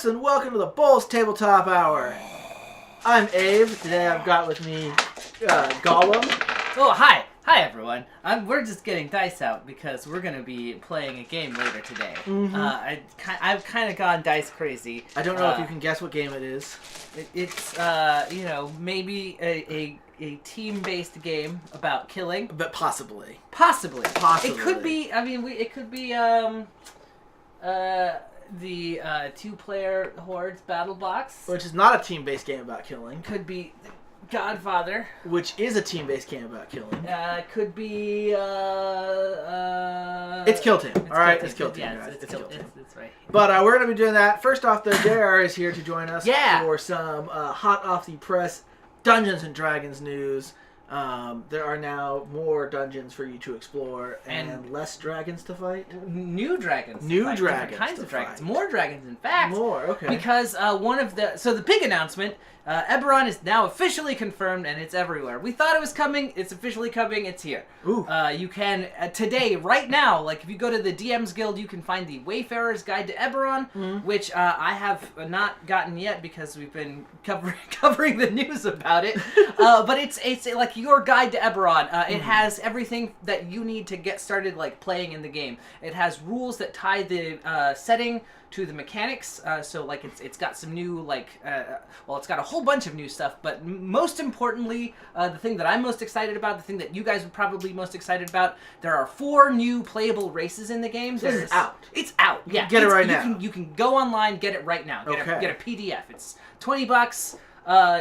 and welcome to the BoLS Tabletop Hour. I'm Abe. Today I've got with me Gollum. Oh, hi. Hi, everyone. We're just getting dice out because we're going to be playing a game later today. Mm-hmm. I've kind of gone dice crazy. I don't know if you can guess what game it is. It's maybe a team-based game about killing. But possibly. Possibly. Possibly. It could be, it could be, the two-player Hordes Battle Box. Which is not a team-based game about killing. Could be Godfather. Which is a team-based game about killing. Could be, It's Kill Team. Alright, it's Kill Team. Yeah, Guys. it's Kill Team. That's right. But we're going to be doing that. First off, though, JR is here to join us Yeah. for some hot-off-the-press Dungeons & Dragons news. There are now more dungeons for you to explore and less dragons to fight. New dragons. New dragons. Different kinds of dragons. More dragons, in fact. More, okay. Because the big announcement, Eberron is now officially confirmed and it's everywhere. We thought it was coming. It's officially coming. It's here. Ooh. You can, today, right now, like if you go to the DM's Guild, you can find the Wayfarer's Guide to Eberron, which I have not gotten yet because we've been covering the news about it. But it's like your guide to Eberron. It has everything that you need to get started like playing in the game. It has rules that tie the setting to the mechanics, so like it's got some new it's got a whole bunch of new stuff, but most importantly, the thing that I'm most excited about, the thing that you guys are probably most excited about, there are 4 new playable races in the game. This is out. It's out. Yeah, get it right now. You can go online, get it right now. Get a PDF. It's $20.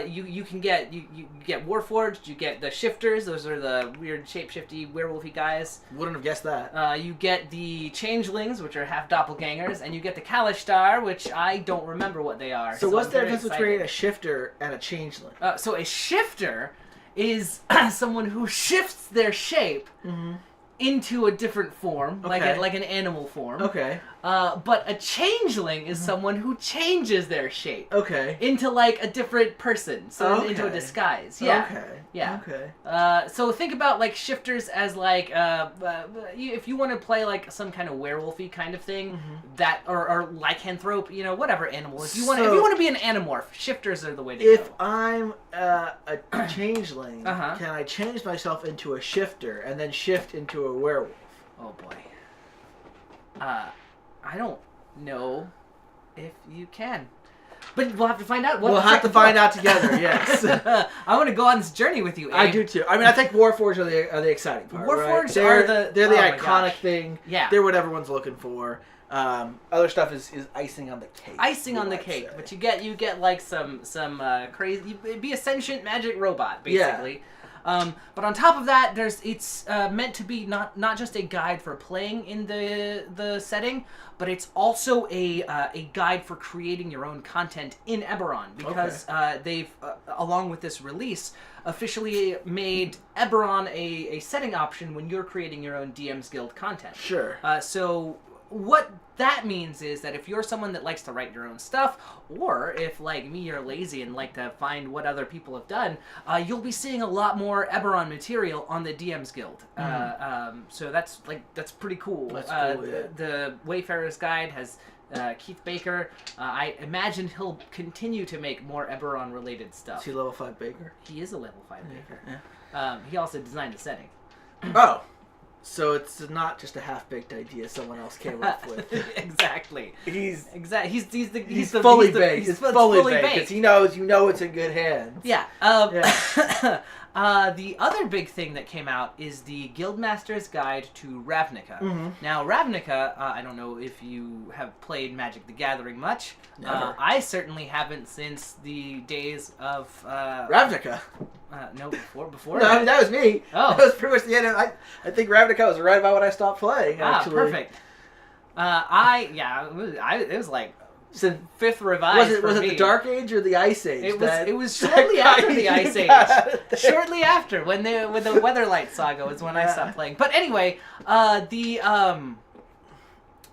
You can get you get Warforged, you get the Shifters, those are the weird shapeshifty werewolfy guys. Wouldn't have guessed that. You get the Changelings, which are half doppelgangers, and you get the Kalishtar, which I don't remember what they are. So what's I'm the very difference between a shifter and a changeling? So a shifter is someone who shifts their shape into a different form, like an animal form. Okay. But a changeling is someone who changes their shape. Okay. Into like a different person, so into a disguise. Yeah. Okay. Yeah. Okay. So think about like shifters as like if you want to play like some kind of werewolfy kind of thing, that or lycanthrope, whatever animal. If you want to be an animorph, shifters are the way to go. If I'm a changeling, can I change myself into a shifter and then shift into a werewolf? Oh boy. I don't know if you can. But we'll have to find out. We'll have to find out together, yes. I want to go on this journey with you, Abe. I do too. I mean, I think Warforged are the exciting part, Warforged right? they're the iconic thing. Yeah. They're what everyone's looking for. Other stuff is icing on the cake. Icing on the cake. But you get like some crazy... It'd be a sentient magic robot, basically. Yeah. But on top of that, it's meant to be not just a guide for playing in the setting, but it's also a guide for creating your own content in Eberron, because they've, along with this release, officially made Eberron a setting option when you're creating your own DM's Guild content. Sure. So what that means is that if you're someone that likes to write your own stuff, or if, like me, you're lazy and like to find what other people have done, you'll be seeing a lot more Eberron material on the DM's Guild. So that's pretty cool. That's cool, yeah. The Wayfarer's Guide has Keith Baker. I imagine he'll continue to make more Eberron-related stuff. Is he level 5 Baker? He is a level 5 Baker. Yeah. He also designed the setting. Oh. So it's not just a half-baked idea someone else came up with. Exactly. He's fully baked. He's fully baked because he knows it's in good hands. Yeah. The other big thing that came out is the Guildmaster's Guide to Ravnica. Now, Ravnica, I don't know if you have played Magic the Gathering much. Never. I certainly haven't since the days of... Ravnica. No, before. No, I mean, that was me. Oh. That was pretty much the end of I think Ravnica was right about when I stopped playing, actually. Perfect. It was like... So, 5th revive. Was it the Dark Age or the Ice Age? It was shortly after the Ice Age. Shortly after, when the Weatherlight Saga was when I stopped playing. But anyway,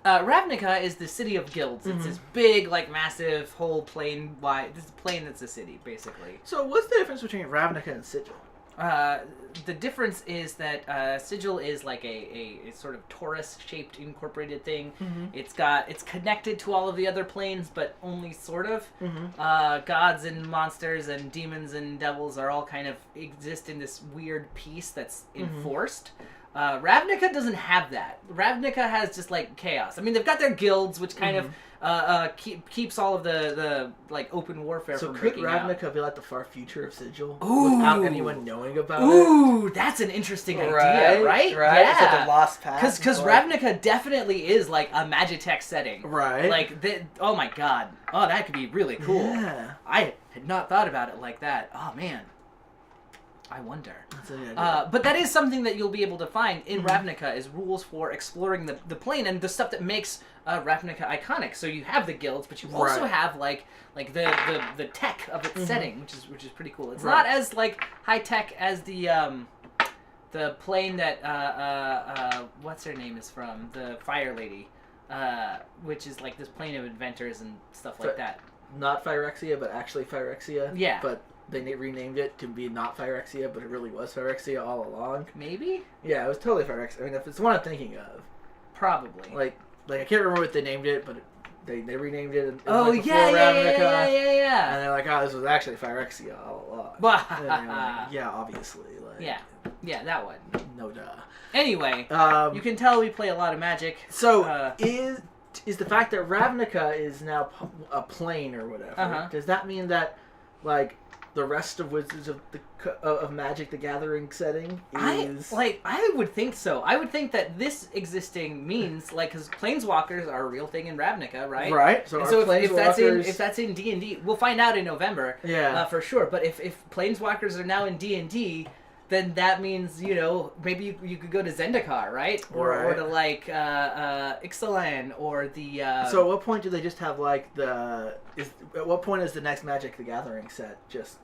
Ravnica is the city of guilds. It's this big, like, massive, whole plain wide. This is a plain that's a city, basically. So what's the difference between Ravnica and Sigil? The difference is that Sigil is like a sort of torus-shaped incorporated thing. It's connected to all of the other planes, but only sort of. Gods and monsters and demons and devils are all kind of exist in this weird piece that's enforced. Ravnica doesn't have that. Ravnica has just like chaos. I mean, they've got their guilds, which kind of keeps all of the like open warfare from breaking out. So could Ravnica be like the far future of Sigil without anyone knowing about it? Ooh, that's an interesting idea, right? Yeah. It's like a lost Because past. Ravnica definitely is like a Magitech setting. Right. Like, oh my god. Oh, that could be really cool. Yeah. I had not thought about it like that. Oh, man. I wonder. That's a good idea. But that is something that you'll be able to find in Ravnica is rules for exploring the plane and the stuff that makes Ravnica iconic. So you have the guilds, but you also have like the tech of its setting, which is pretty cool. It's not as like high tech as the plane that what's her name is from, the Fire Lady, which is like this plane of inventors and stuff like that. Not Phyrexia, but actually Phyrexia. Yeah. But they renamed it to be not Phyrexia, but it really was Phyrexia all along. Maybe? Yeah, it was totally Phyrexia. I mean, if it's the one I'm thinking of. Probably. Like I can't remember what they named it, but they renamed it. And oh, like yeah. And they're like, oh, this was actually Phyrexia all along. And like, yeah, obviously. Like, yeah, that one. No duh. Anyway, you can tell we play a lot of Magic. So, is the fact that Ravnica is now a plane or whatever, does that mean that, like, the rest of Wizards of Magic the Gathering setting is... I would think so. I would think that this existing means, like, because Planeswalkers are a real thing in Ravnica, right? Right. So if that's in D&D, we'll find out in November, for sure. But if Planeswalkers are now in D&D, then that means, you know, maybe you could go to Zendikar, right? Or to, like, Ixalan, or the... So at what point do they just have, like, at what point is the next Magic the Gathering set just...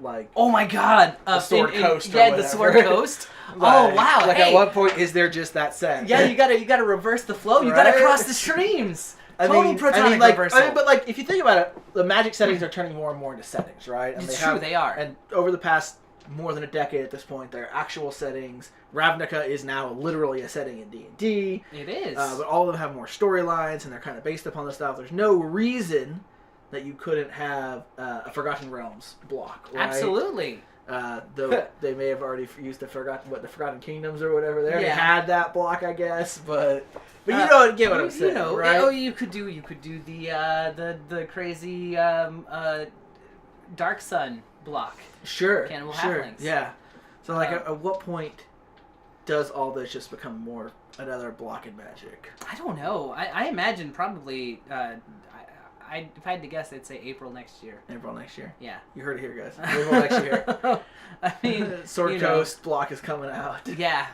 Like, oh my god, the Sword Coast, the Sword Coast. Like, oh wow! Like, at what point is there just that set? Yeah, you gotta reverse the flow. You gotta cross the streams. Total platonic reversal. But like, if you think about it, the Magic settings are turning more and more into settings, right? And it's true, they are. And over the past more than a decade at this point, they're actual settings. Ravnica is now literally a setting in D&D. It is. But all of them have more storylines, and they're kind of based upon the stuff. There's no reason that you couldn't have a Forgotten Realms block, right? Absolutely. Though they may have already used the Forgotten Kingdoms or whatever. They already had that block, I guess, but you don't get what I'm saying, right? Oh, you could do the crazy Dark Sun block. Sure. Cannibal Halflings. Yeah. So like, at what point does all this just become more another block in Magic? I don't know. I imagine probably. If I had to guess, I'd say April next year. April next year? Yeah. You heard it here, guys. April next year. I mean... Sword Coast block is coming out. Yeah.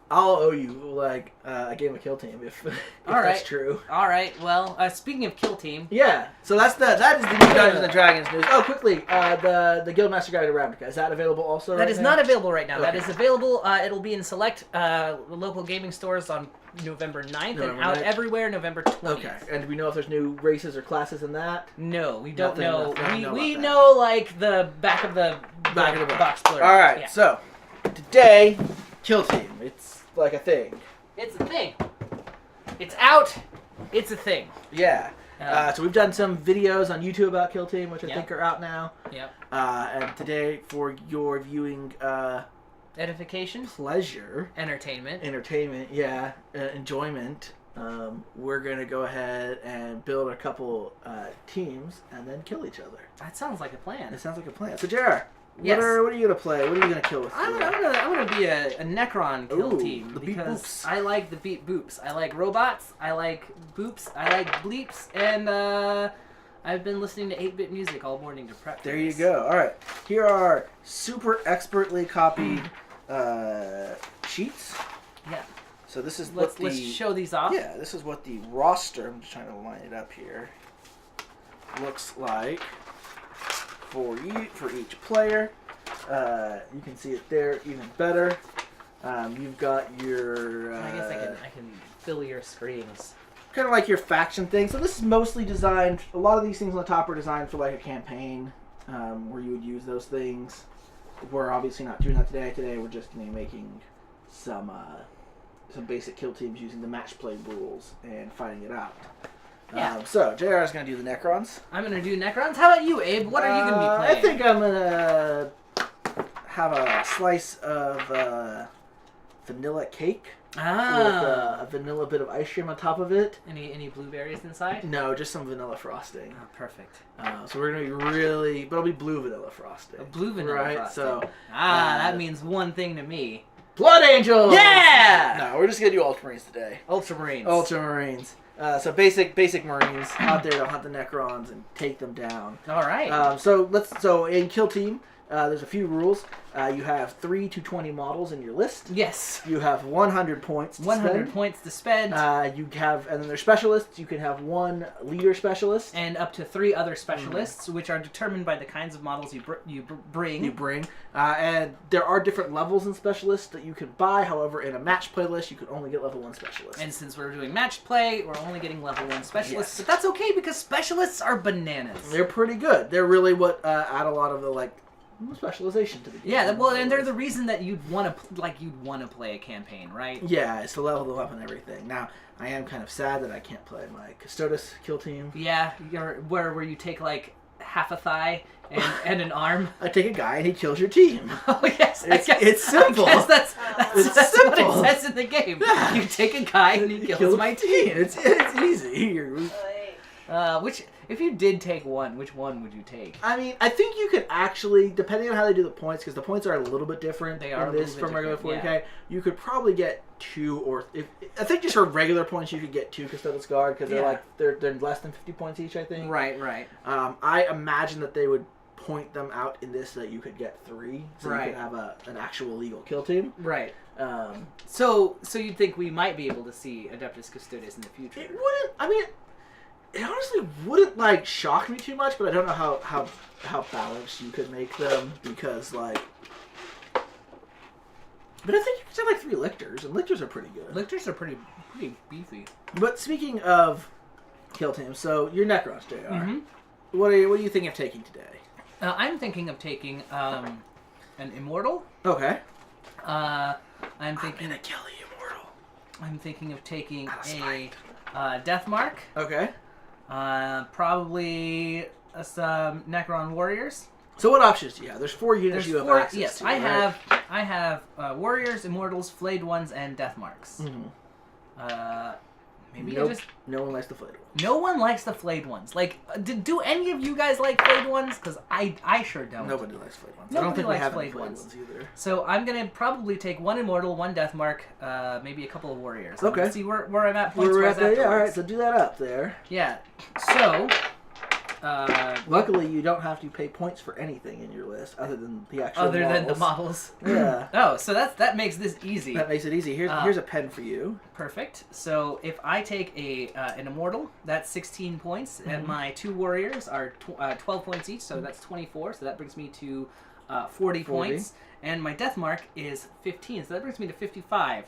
I'll owe you, like, a game of Kill Team if that's true. All right. Well, speaking of Kill Team... Yeah. So that is the new Dungeons & Dragons news. Oh, quickly, the Guildmaster Guide to Ravnica. Is that available also right now? That is not available right now. Okay. That is available. It'll be in select local gaming stores on November 9th and out everywhere November 20th. Okay. And do we know if there's new races or classes in that? No, we don't know. We know, like, the back of the box blurb. All right. So, today, Kill Team. It's like a thing. It's a thing. It's out. It's a thing. Yeah. So we've done some videos on YouTube about Kill Team, which I think are out now. Yep. And today, for your viewing edification, pleasure, entertainment, yeah, enjoyment, we're gonna go ahead and build a couple teams and then kill each other. That sounds like a plan. It sounds like a plan. So, JR, yes. What are you gonna play? What are you gonna kill with? I'm gonna be a Necron kill team because I like the beat boops. I like robots. I like boops. I like bleeps, and I've been listening to 8-bit music all morning to prep. There you go. All right, here are super expertly copied sheets. Yeah. So this is let's show these off. Yeah, this is what the roster. I'm just trying to line it up here. Looks like for each player. You can see it there even better. You've got your. I guess I can fill your screens. Kind of like your faction thing. So this is mostly designed. A lot of these things on the top are designed for like a campaign, where you would use those things. we're obviously not doing that today. Today we're just going to be making some basic kill teams using the match play rules and finding it out. Yeah. So JR is going to do the Necrons. I'm going to do Necrons. How about you, Abe? What are you going to be playing? I think I'm going to have a slice of vanilla cake with a vanilla bit of ice cream on top of it. Any blueberries inside? No, just some vanilla frosting. Oh, perfect. So we're going to be really... But it'll be blue vanilla frosting. A blue vanilla frosting. So, that means one thing to me. Blood Angels! Yeah! No, we're just going to do Ultramarines today. Ultramarines. Ultramarines. So basic Marines out there to hunt the Necrons and take them down. All right. So in Kill Team, there's a few rules. You have 3 to 20 models in your list. Yes. You have 100 points to 100 spend. points to spend. And then there's specialists. You can have 1 leader specialist. And up to 3 other specialists, which are determined by the kinds of models you bring. And there are different levels in specialists that you can buy. However, in a match play list, you can only get level 1 specialist. And since we're doing match play, we're only getting level 1 specialists. Yes. But that's okay because specialists are bananas. They're pretty good. They're really what add a lot of the specialization to the game. Yeah, well, and they're the reason that you'd want to play a campaign, right? Yeah, it's to level them up and everything. Now, I am kind of sad that I can't play my Custodes Kill Team. Yeah, where you take half a thigh and an arm. I take a guy and he kills your team. Oh yes, it's simple. I guess that's simple. what it says in the game. Yeah. You take a guy and he kills my team. It's easy. Which, if you did take one, which one would you take? I mean, I think you could actually, depending on how they do the points, because the points are a little bit different in this from regular 40k, yeah. You could probably get 2 or... I think just for regular points you could get 2 Custodes Guard, because they're less than 50 points each, I think. Right. I imagine that they would point them out in this so that you could get 3, so you could have an actual legal kill team. Right. So you'd think we might be able to see Adeptus Custodes in the future? It wouldn't... I mean... It honestly wouldn't shock me too much, but I don't know how balanced you could make them because But I think you could have 3 lictors, and lictors are pretty good. Lictors are pretty beefy. But speaking of kill teams, so your Necrons, JR. Mm-hmm. What are you thinking of taking today? I'm thinking of taking an Immortal. Okay. I'm gonna kill the Immortal. I'm thinking of taking a Death Mark. Okay. Probably some Necron Warriors. So what options do you have? There's 4 units you have access to. Yes, right? I have Warriors, Immortals, Flayed Ones, and Death Marks. Mm-hmm. Maybe no one likes the Flayed Ones. No one likes the Flayed Ones. Do any of you guys like Flayed Ones? Because I sure don't. Nobody likes Flayed Ones. Nobody I don't think likes we have Flayed Flayed ones either. So I'm gonna probably take 1 Immortal, 1 Death Mark, maybe a couple of Warriors. Okay. Let's see where I'm at points We're wise at there. Yeah, afterwards. all right. So do that up there. Yeah. So. Luckily, you don't have to pay points for anything in your list other than the actual Other models. than the models. Yeah. Oh, so that makes this easy. That makes it easy. Here's a pen for you. Perfect. So if I take an Immortal, that's 16 points, and my 2 Warriors are 12 points each, so that's 24. So that brings me to 40 points, and my Death Mark is 15, so that brings me to 55.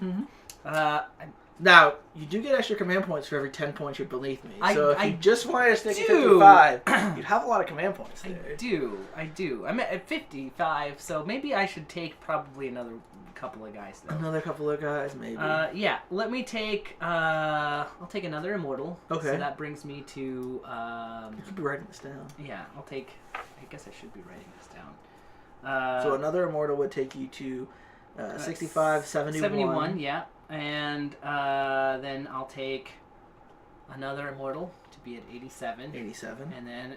Now, you do get extra command points for every 10 points you're beneath me. So if you just wanted to stick at do. 55, you'd have a lot of command points there. I do. I'm at 55, so maybe I should take probably another couple of guys, though. Another couple of guys, maybe. Yeah, let me take... I'll take another Immortal. Okay. So that brings me to... You should be writing this down. Yeah, I'll take... I guess I should be writing this down. So another Immortal would take you to 65, 71. 71, yeah. And then I'll take another Immortal to be at 87. 87. And then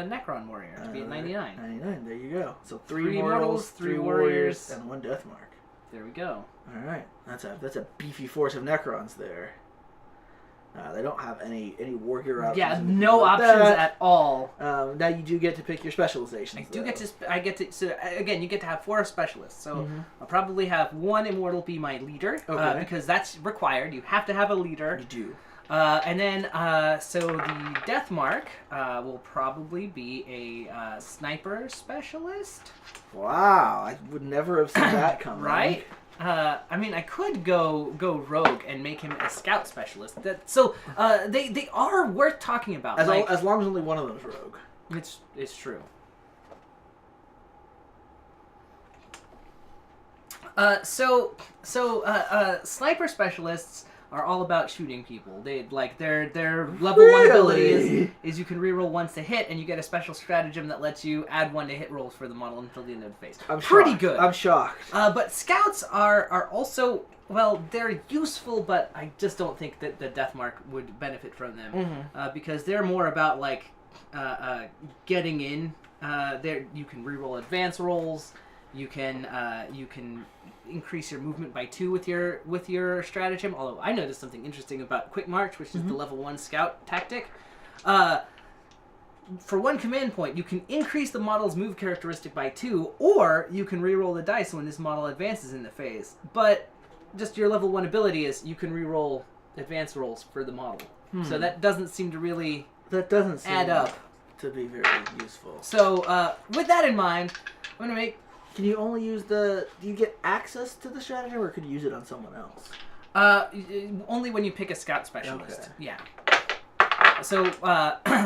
Necron Warrior to be at 99. 99, there you go. So 3 Immortals, Immortals, 3 3 Warriors, and 1 Death Mark. There we go. All right, that's a beefy force of Necrons there. They don't have any warrior options. Yeah, no options at all. Now you do get to pick your specializations. I get to. So again, you get to have 4 specialists. So I'll probably have 1 Immortal be my leader, because that's required. You have to have a leader. You do. And then, so the Death Mark will probably be a sniper specialist. Wow, I would never have seen that coming. Right? I mean, I could go rogue and make him a scout specialist. So they are worth talking about. As long as only one of them is rogue. It's true. Sniper specialists are all about shooting people. They their level 1 ability is you can reroll once to hit, and you get a special stratagem that lets you add 1 to hit rolls for the model until the end of the phase. Pretty good. I'm shocked. But scouts are also, well, they're useful, but I just don't think that the death mark would benefit from them because they're more about getting in. You can reroll advance rolls. You can increase your movement by 2 with your stratagem. Although I noticed something interesting about Quick March, which is the level 1 scout tactic. For 1 command point, you can increase the model's move characteristic by 2, or you can reroll the dice when this model advances in the phase. But just your level 1 ability is you can reroll advance rolls for the model. So that doesn't seem to really add up to be very useful. So with that in mind, I'm gonna make. Can you only use do you get access to the stratagem, or could you use it on someone else? Only when you pick a scout specialist. Okay. Yeah. So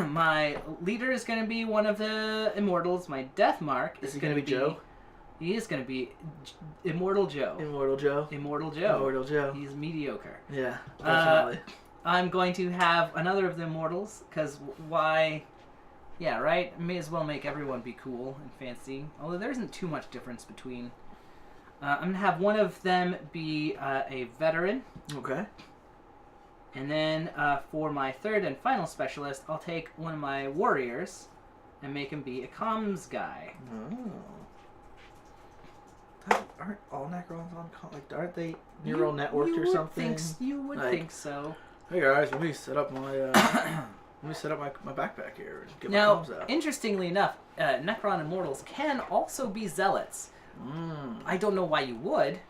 my leader is going to be one of the immortals. My death mark is going to be Joe. He is going to be Immortal Joe. Immortal Joe. Immortal Joe. Immortal Joe. He's mediocre. Yeah, definitely. I'm going to have another of the immortals, because why... Yeah, right? May as well make everyone be cool and fancy. Although there isn't too much difference between... I'm going to have one of them be a veteran. Okay. And then for my third and final specialist, I'll take one of my warriors and make him be a comms guy. Oh. Aren't all Necrons on aren't they neural networked or something? You would think so. Hey guys, let me set up my my backpack here and get my Now, comms out. interestingly enough, Necron Immortals can also be zealots. I don't know why you would.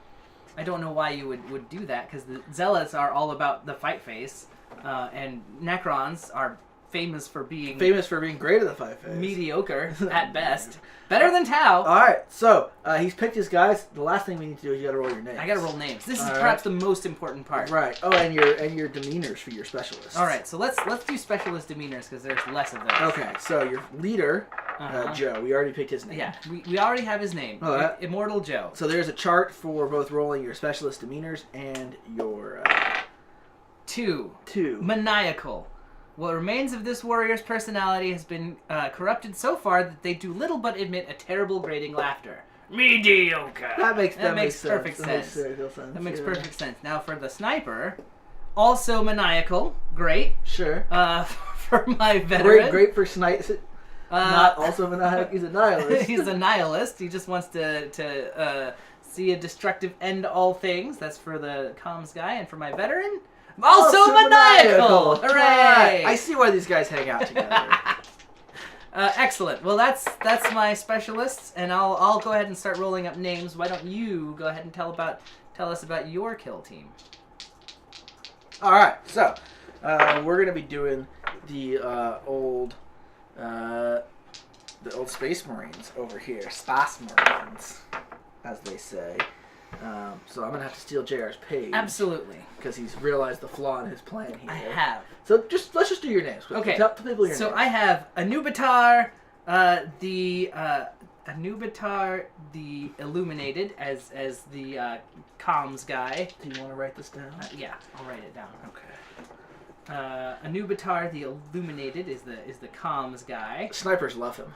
I don't know why you would do that, because the zealots are all about the fight phase, and Necrons are famous for being great at the fight phase. Mediocre at best. Better than Tau. Alright, so he's picked his guys. The last thing we need to do is you gotta roll your names. I gotta roll names. This is perhaps the most important part. Right. Oh, and your demeanors for your specialists. Alright, so let's do specialist demeanors, because there's less of those. Okay, so your leader, Joe, we already picked his name. Yeah, we already have his name. Immortal Joe. So there's a chart for both rolling your specialist demeanors and your... Two. Two. Maniacal. What remains of this warrior's personality has been corrupted so far that they do little but emit a terrible grating laughter. Mediocre. That makes perfect sense. That makes perfect sense. Now for the sniper, also maniacal. Great. Sure. For my veteran. Great for sniper. Not also maniacal. He's a nihilist. He's a nihilist. He just wants to see a destructive end to all things. That's for the comms guy. And for my veteran, also maniacal! Hooray! Right. I see why these guys hang out together. Excellent. Well, that's my specialists, and I'll go ahead and start rolling up names. Why don't you go ahead and tell us about your kill team? All right. So we're gonna be doing the old Space Marines over here, Space Marines, as they say. So I'm going to have to steal JR's page. Absolutely. Because he's realized the flaw in his plan here. I have. So let's just do your names. Okay. Tell people your names. So I have Anubatar, Anubatar the Illuminated as the comms guy. Do you want to write this down? Yeah, I'll write it down. Okay. Anubatar the Illuminated is the comms guy. Snipers love him.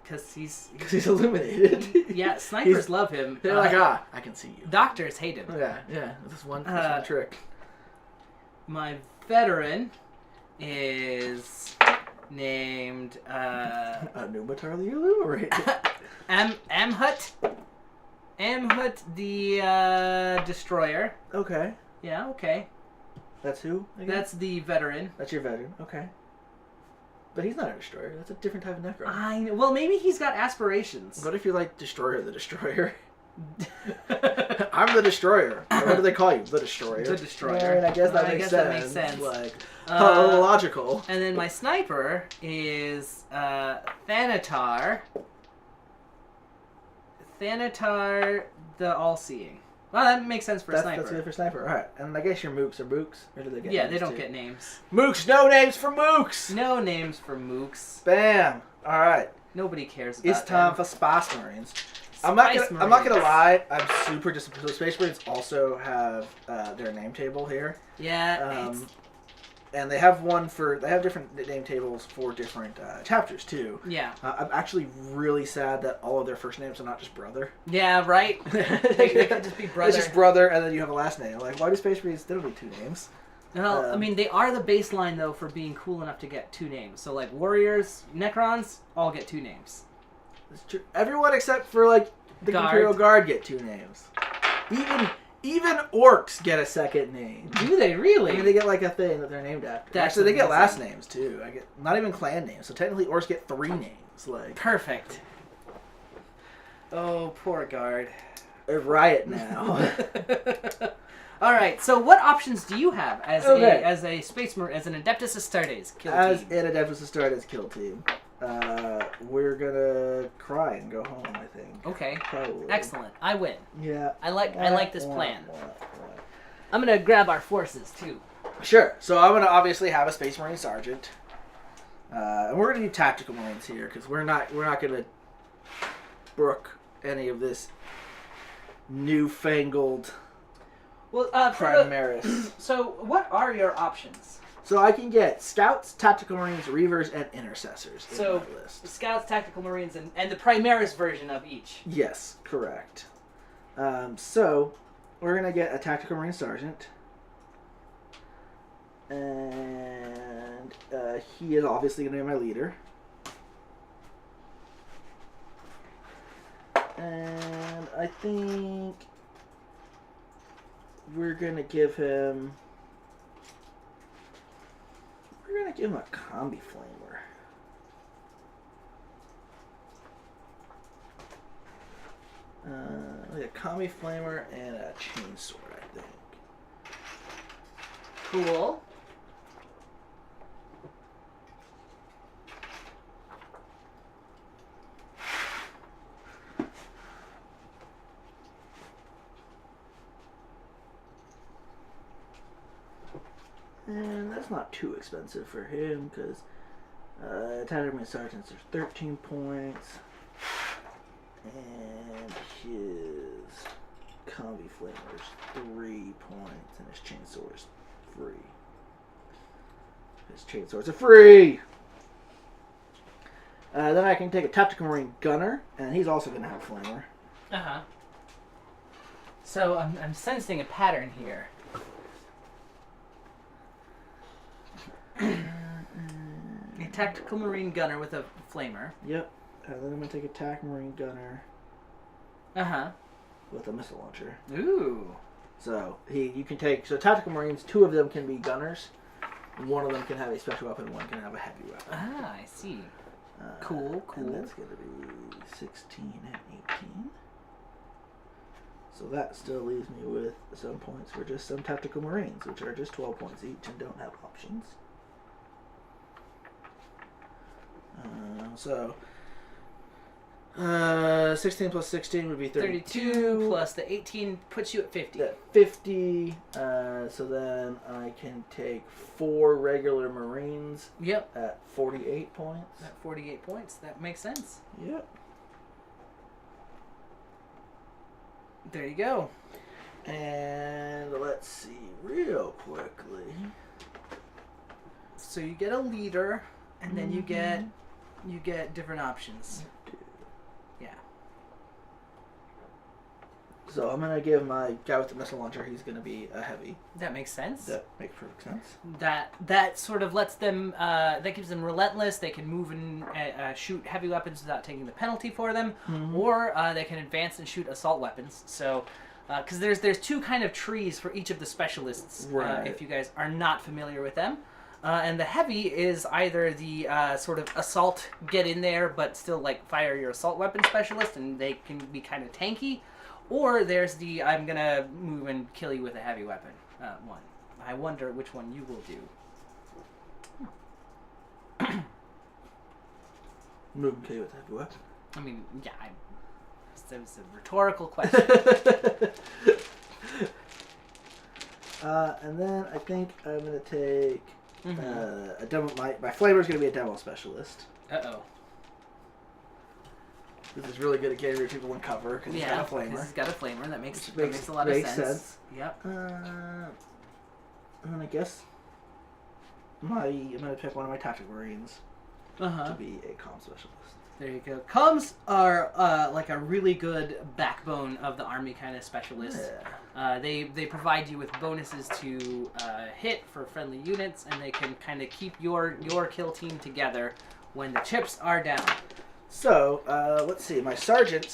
Because he's illuminated. Yeah, snipers love him. They're like, I can see you. Doctors hate him. Yeah. This one trick. My veteran is named Anubatar the Illuminated. Amhut the Destroyer. Okay. Yeah. Okay. That's who? Again? That's the veteran. That's your veteran. Okay. But he's not a destroyer. That's a different type of Necron. I know. Well, maybe he's got aspirations. What if you're like Destroyer the Destroyer? I'm the Destroyer. What do they call you? The Destroyer. The Destroyer. Yeah, and I guess that makes sense. Like, logical. And then my sniper is Thanatar. Thanatar the All-Seeing. Well, that makes sense for sniper. That's good for sniper. All right. And I guess your mooks are mooks. Or do they get names they don't too? get names. Mooks. No names for mooks. No names for mooks. Bam. All right. Nobody cares about It's time for Space Marines. I'm not gonna lie. I'm super disappointed. Space Marines also have their name table here. Yeah. And they have different name tables for different chapters too. Yeah. I'm actually really sad that all of their first names are not just brother. Yeah, right. They could just be brother. It's just brother, and then you have a last name. Like, why do Space Marines? They don't need two names. Well, I mean, they are the baseline though for being cool enough to get two names. So like Warriors, Necrons, all get two names. It's true. Everyone except for like the Imperial Guard get two names. Even orcs get a second name. Do they really? I mean, they get like a thing that they're named after. Actually, they get last names too. I get not even clan names. So technically, orcs get 3 names. Like perfect. Oh, poor guard. A riot now. All right. So, what options do you have as a Space Marine, as an Adeptus Astartes kill team? As an Adeptus Astartes kill team, we're gonna cry and go home. I think. Okay. Probably. Excellent. I win. Yeah. I like this plan. I'm gonna grab our forces too. Sure. So I'm gonna obviously have a Space Marine Sergeant, and we're gonna do tactical Marines here because we're not gonna brook any of this newfangled Primaris. So what are your options? So I can get Scouts, Tactical Marines, Reavers, and Intercessors in my list. Scouts, Tactical Marines, and the Primaris version of each. Yes, correct. So we're going to get a Tactical Marine Sergeant. And he is obviously going to be my leader. And I think we're going to give him... We're going to give him a Combi Flamer. Like a Combi Flamer and a Chainsword, I think. Cool. And that's not too expensive for him because Tactical Marine Sergeants are 13 points. And his Combi Flamer is 3 points. And his Chainsword is free. His Chainswords are free! Then I can take a Tactical Marine Gunner, and he's also going to have Flamer. Uh-huh. So I'm sensing a pattern here. A Tactical Marine Gunner with a Flamer. Yep. Then I'm going to take a Tactical Marine Gunner. Uh-huh. With a missile launcher. Ooh. So you can take Tactical Marines, 2 of them can be gunners. 1 of them can have a special weapon, 1 can have a heavy weapon. Ah, I see. Cool. And that's going to be 16 and 18. So that still leaves me with some points for just some Tactical Marines, which are just 12 points each and don't have options. 16 plus 16 would be 32. Plus the 18 puts you at 50. 50. So then I can take 4 regular Marines. Yep. At 48 points. At 48 points. That makes sense. Yep. There you go. And let's see real quickly. So you get a leader, and then you get different options. Yeah. So I'm gonna give my guy with the missile launcher. He's gonna be a heavy. That makes sense. That makes perfect sense. That sort of lets them. That gives them relentless. They can move and shoot heavy weapons without taking the penalty for them, or they can advance and shoot assault weapons. So. Because there's 2 kind of trees for each of the specialists, right. If you guys are not familiar with them. And the heavy is either the sort of assault, get in there, but still like fire your assault weapon specialist, and they can be kind of tanky. Or there's the I'm going to move and kill you with a heavy weapon one. I wonder which one you will do. Move and kill you with a heavy weapon. I mean, yeah, it was a rhetorical question. And then I think I'm going to take a demo. My flamer is going to be a demo specialist. Uh-oh. This is really good at getting rid of people in cover because he's got a flamer. He's got a flamer. That makes a lot of sense. Yep. And then I guess I'm gonna pick one of my tactical marines to be a comm specialist. There you go. Comms are like a really good backbone of the army kind of specialist. Yeah. They provide you with bonuses to hit for friendly units, and they can kind of keep your kill team together when the chips are down. So let's see. My sergeant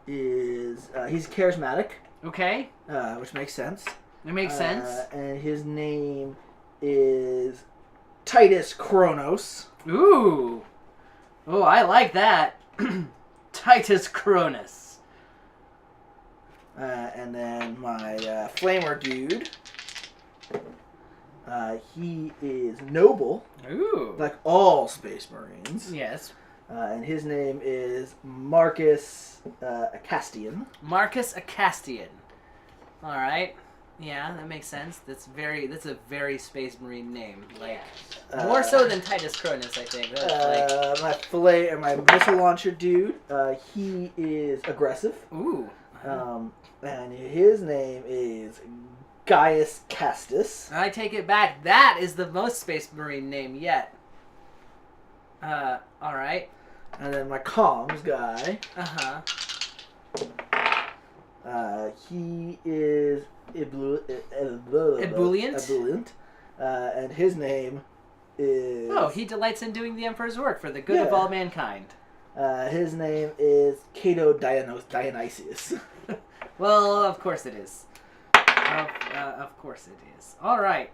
is he's charismatic. Okay. Which makes sense. It makes sense. And his name is Titus Kronos. Ooh. Oh, I like that. Titus Cronus. And then my flamer dude, he is noble. Ooh. Like all Space Marines. Yes. And his name is Marcus Acastian. Marcus Acastian. All right. Yeah, that makes sense. That's a very Space Marine name. Like more so than Titus Cronus, I think. My missile launcher dude, he is aggressive. Ooh. And his name is Gaius Castus. I take it back. That is the most Space Marine name yet. All right. And then my comms guy. He is Ebullient. And his name is... Oh, he delights in doing the Emperor's work for the good of all mankind. His name is Cato Dionysius. Well, of course it is. Of course it is. All right.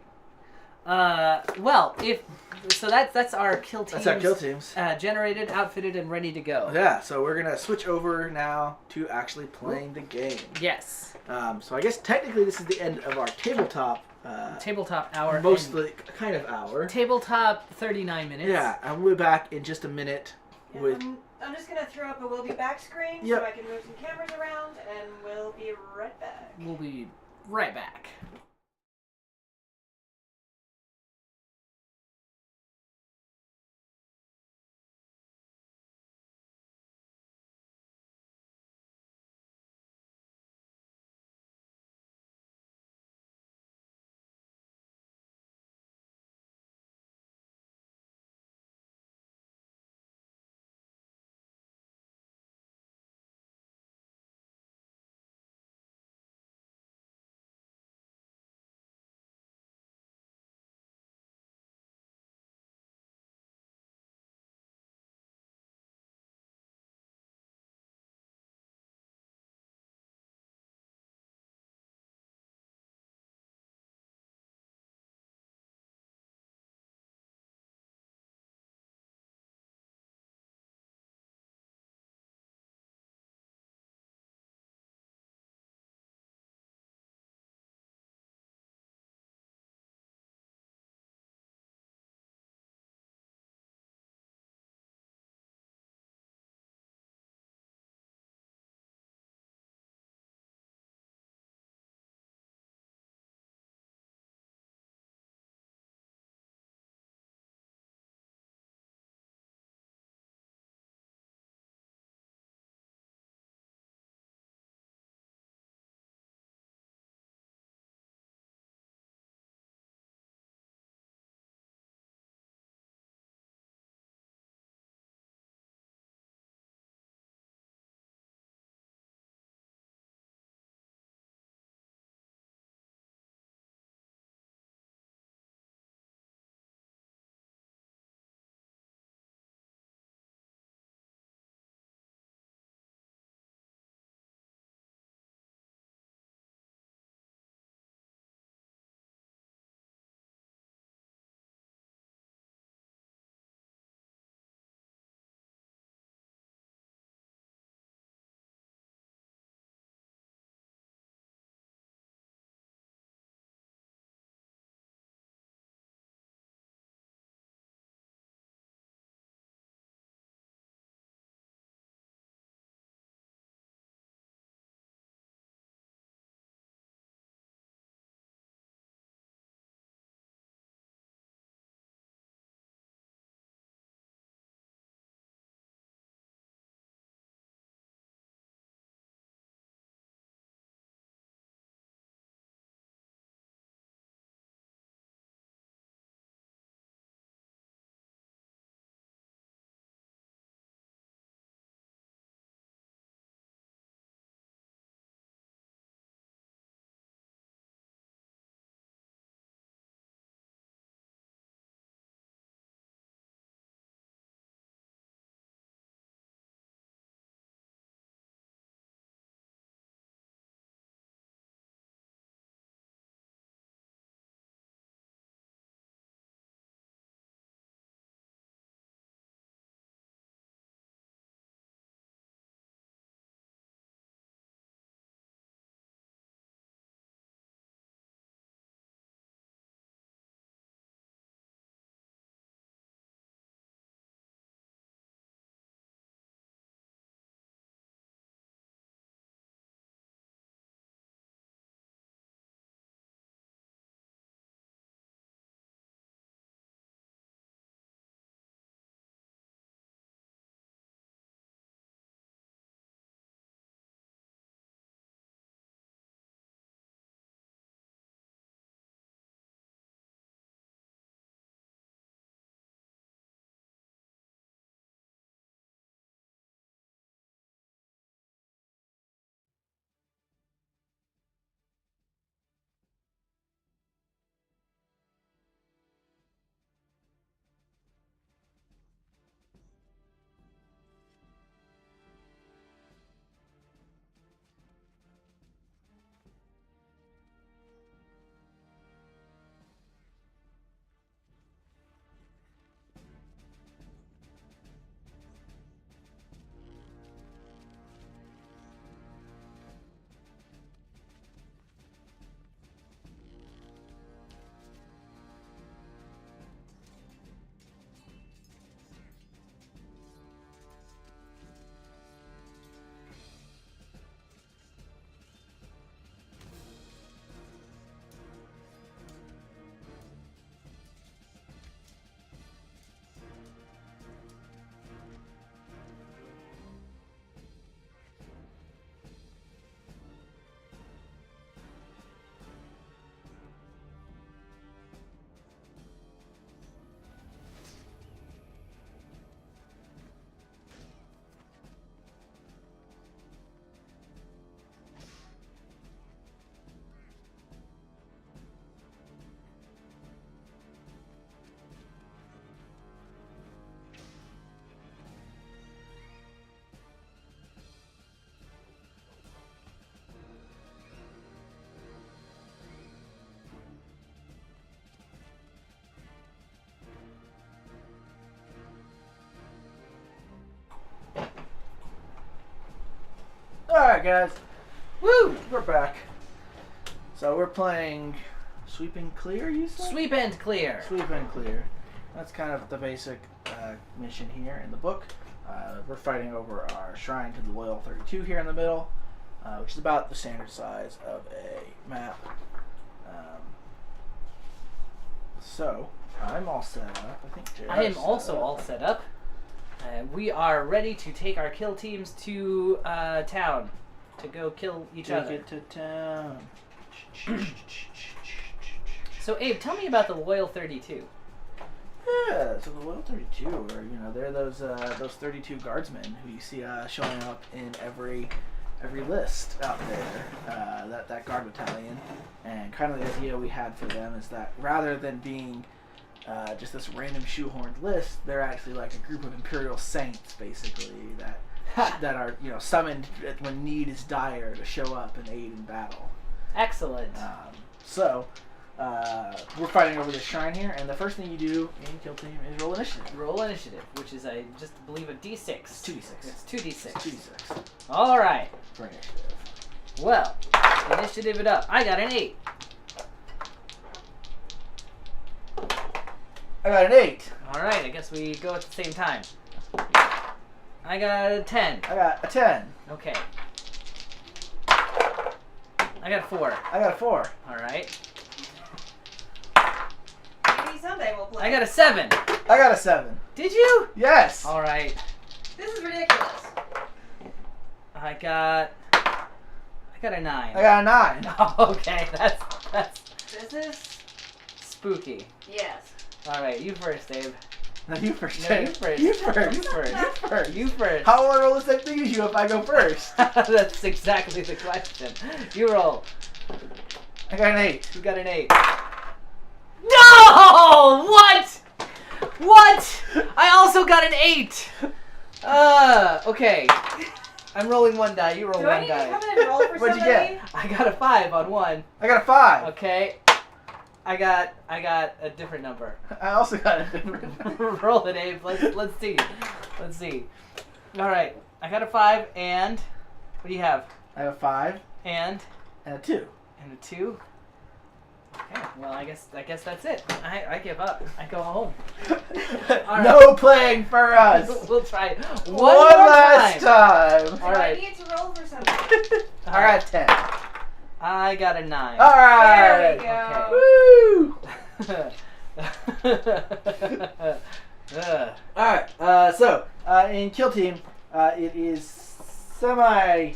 Well, that's our kill teams. That's our kill teams. Generated, outfitted, and ready to go. Yeah, so we're gonna switch over now to actually playing the game. Yes. So I guess technically this is the end of our tabletop. Tabletop hour. Mostly kind of hour. Tabletop 39 minutes. Yeah, and we'll be back in just a minute with. I'm just gonna throw up a "We'll be back" screen so I can move some cameras around, and we'll be right back. We'll be right back. back, guys. Woo! We're back. So we're playing Sweep and Clear, you said? Sweep and clear. Sweep and Clear. That's kind of the basic mission here in the book. We're fighting over our shrine to the Loyal 32 here in the middle, which is about the standard size of a map. So, I'm all set up. I think I am also all set up. We are ready to take our kill teams to town to go kill each other. Take it to town. So Abe, tell me about the Loyal 32. Yeah, so the Loyal 32 are, they're those 32 guardsmen who you see showing up in every list out there, that guard battalion. And kind of the idea we had for them is that rather than being just this random shoehorned list, they're actually like a group of imperial saints, basically, that are summoned when need is dire to show up and aid in battle. Excellent. So we're fighting over this shrine here, and the first thing you do in Kill Team is roll initiative. Roll initiative, which is I just believe a D6. It's 2d6. It's 2d6. It's 2d6 All right. for initiative. Well, initiative it up. I got an 8. I got an 8. All right. I guess we go at the same time. I got a 10. I got a 10. Okay. I got a 4. I got a 4. All right. Maybe someday we'll play. I got a 7. I got a 7. Did you? Yes. All right. This is ridiculous. I got a 9. I got a 9. Okay, that's This is spooky. yes. All right, you first, Dave. No, you first. No, you first. You first. You first. You first. You first. How will I roll the same thing as you if I go first? That's exactly the question. You roll. I got an 8. You got an 8. No! What? What? I also got an 8. Okay. I'm rolling one die. You roll Do I one need to die. come in and roll for What'd you somebody? get? I got a 5 on one. I got a 5. Okay. I got a different number. I also got a different. Roll it, Abe. Let's see. Let's see. All right. I got a 5 and what do you have? I have a 5 And and a 2. and a 2. Okay. Well, I guess that's it. I give up. I go home. All No playing for us. We'll try one One more last time. Do All I right. need to roll for somebody? I got a 10. I got a 9. All right. There we Woo! Ugh. Alright, so in Kill Team, it is semi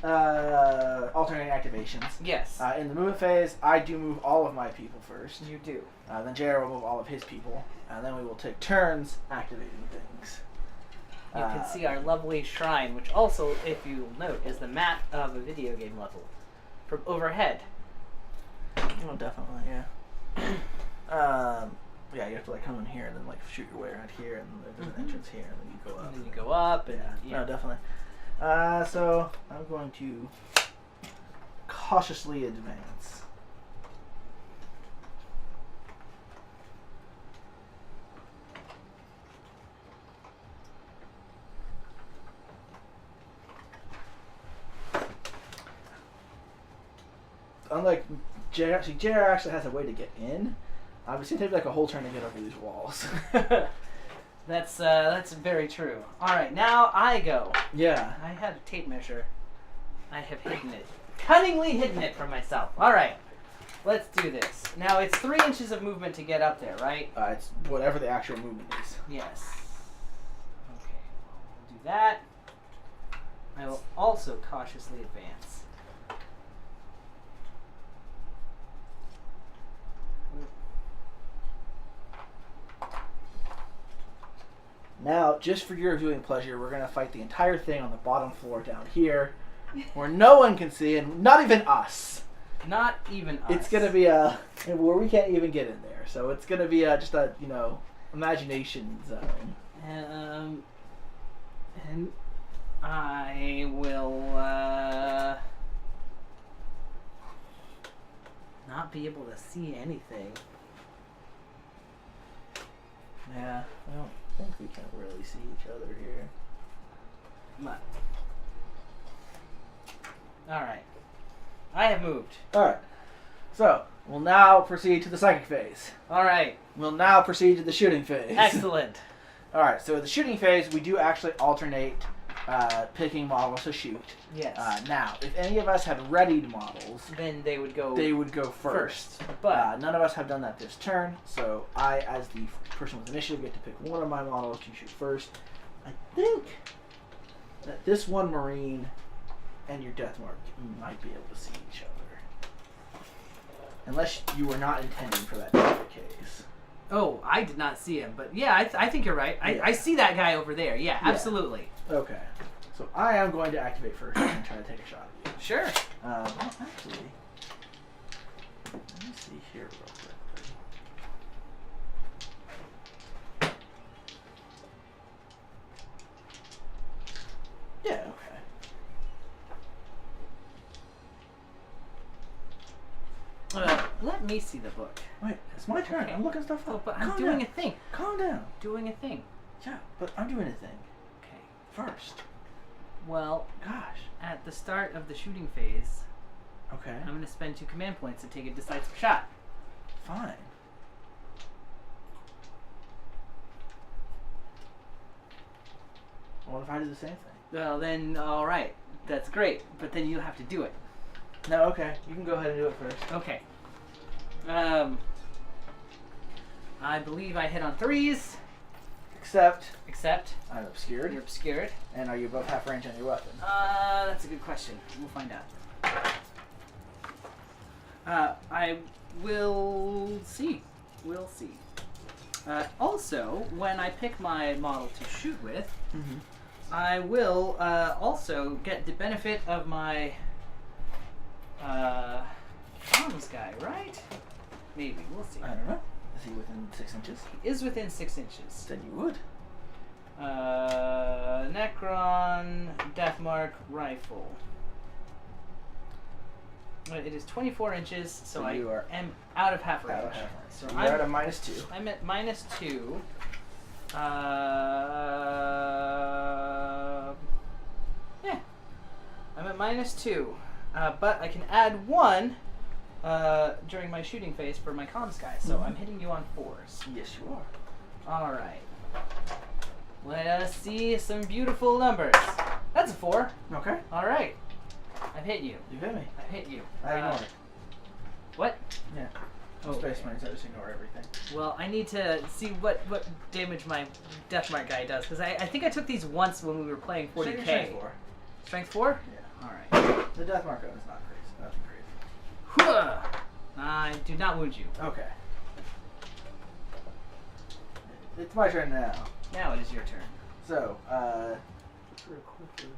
alternating activations. Yes. In the movement phase, I do move all of my people first. You do. Then JR will move all of his people, and then we will take turns activating things. You can see our lovely shrine, which also, if you note, is the map of a video game level from overhead. Oh, definitely, yeah. Yeah, you have to come in here and then shoot your way around here, and then there's an entrance here, and then you go up. And then you go up, and No, definitely. So I'm going to cautiously advance. Unlike JR, JR actually has a way to get in. It's going to take a whole turn to get over these walls. That's very true. All right, now I go. Yeah. I had a tape measure. I have hidden it, cunningly hidden it from myself. All right, let's do this. Now it's 3 inches of movement to get up there, right? It's whatever the actual movement is. Yes. Okay, we'll do that. I will also cautiously advance. Now, just for your viewing pleasure, we're going to fight the entire thing on the bottom floor down here, where no one can see, and not even us. Not even us. It's going to be where we can't even get in there. So it's going to be just a, imagination zone. And I will not be able to see anything. Yeah, I don't think we can really see each other here. But All right. I have moved. All right. So we'll now proceed to the psychic phase. All right. We'll now proceed to the shooting phase. Excellent. All right. So the shooting phase, we do actually alternate picking models to shoot. Yes. Now, if any of us had readied models, Then they would go. they would go first. But None of us have done that this turn, so I, as the person with initiative, get to pick one of my models to shoot first. I think that this one Marine and your Death Mark might be able to see each other. Unless you were not intending for that to be the case. oh, I did not see him, but yeah, I think you're right. Yeah. I see that guy over there. Yeah, absolutely. Okay. So I am going to activate first and try to take a shot at you. Sure. Well, actually, let me see here real quick. Yeah, okay. Let me see the book. Wait, it's my turn. Okay. I'm looking stuff up. Oh, but I'm Calm doing down. a thing. Calm down. Doing a thing. Yeah, but I'm doing a thing Okay. first. Well, Gosh. at the start of the shooting phase, Okay. I'm going to spend 2 command points to take a decisive shot. Fine. What if I do the same thing? Well, then, all right. That's great. But then you have to do it. No, okay. You can go ahead and do it first. Okay. I believe I hit on 3s, Except except I'm obscured. you're obscured. And are you above half range on your weapon? That's a good question. We'll find out. I will see. We'll see. Also, when I pick my model to shoot with, Mm-hmm. I will also get the benefit of my comms guy, right? Maybe. We'll see. I don't know. Is he within 6 inches? He is within 6 inches. Then you would. Necron, Deathmark, Rifle. It is 24 inches, so So you are am out of half range. Out of half range. So So you're at a -2. I'm at -2. Yeah. I'm at -2. But I can add 1 during my shooting phase for my comms guy, so I'm hitting you on 4s. Yes, you are. Alright. Let us see some beautiful numbers. That's a 4. Okay. Alright. I've hit you. You hit me. I've hit you. I ignore it. What? Yeah. Oh, Space okay. Marines, I just ignore everything. Well, I need to see what damage my Deathmark guy does, because I think I took these once when we were playing 40k. Strength 4. Strength 4? Yeah. Alright. The Death Mark gun is not crazy. Nothing crazy. I do not wound you. Okay. It's my turn now. Now it is your turn. So, real quickly.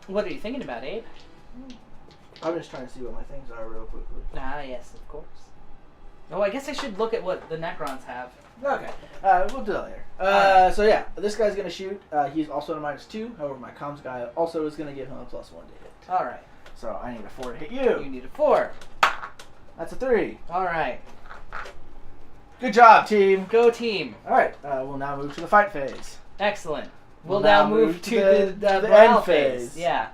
What are you thinking about, Abe? I'm just trying to see what my things are real quickly. Ah, yes, of course. Oh, I guess I should look at what the Necrons have. Okay. We'll do that later. So yeah, this guy's gonna shoot. He's also at a -2. However, my comms guy also is gonna give him a +1 to hit. Alright. So I need a 4 to hit You you. need a 4. That's a 3. Alright. Good job, team. Go team. All right. We'll now move to the fight phase. Excellent. We'll We'll now now move move to to the the morale end phase. Yeah.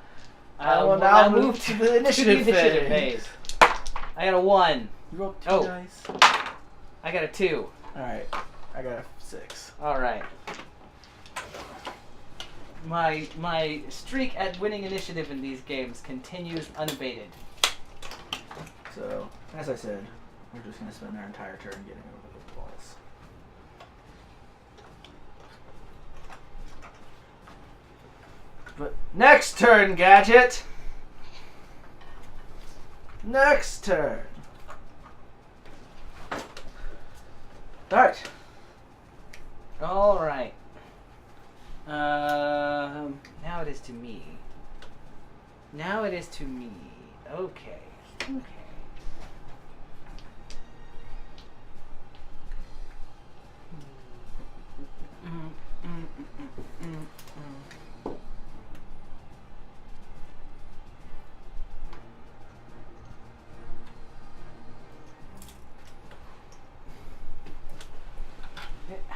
I will we'll now move to the initiative phase. I got a 1. You rolled 2 Oh. dice. I got a 2. All right. I got a 6. Alright. My streak at winning initiative in these games continues unabated. So, as I said, we're just gonna spend our entire turn getting over the balls. But next turn, Gadget. Next turn. All right. Alright. Now it is to me. Now it is to me. Okay. Okay.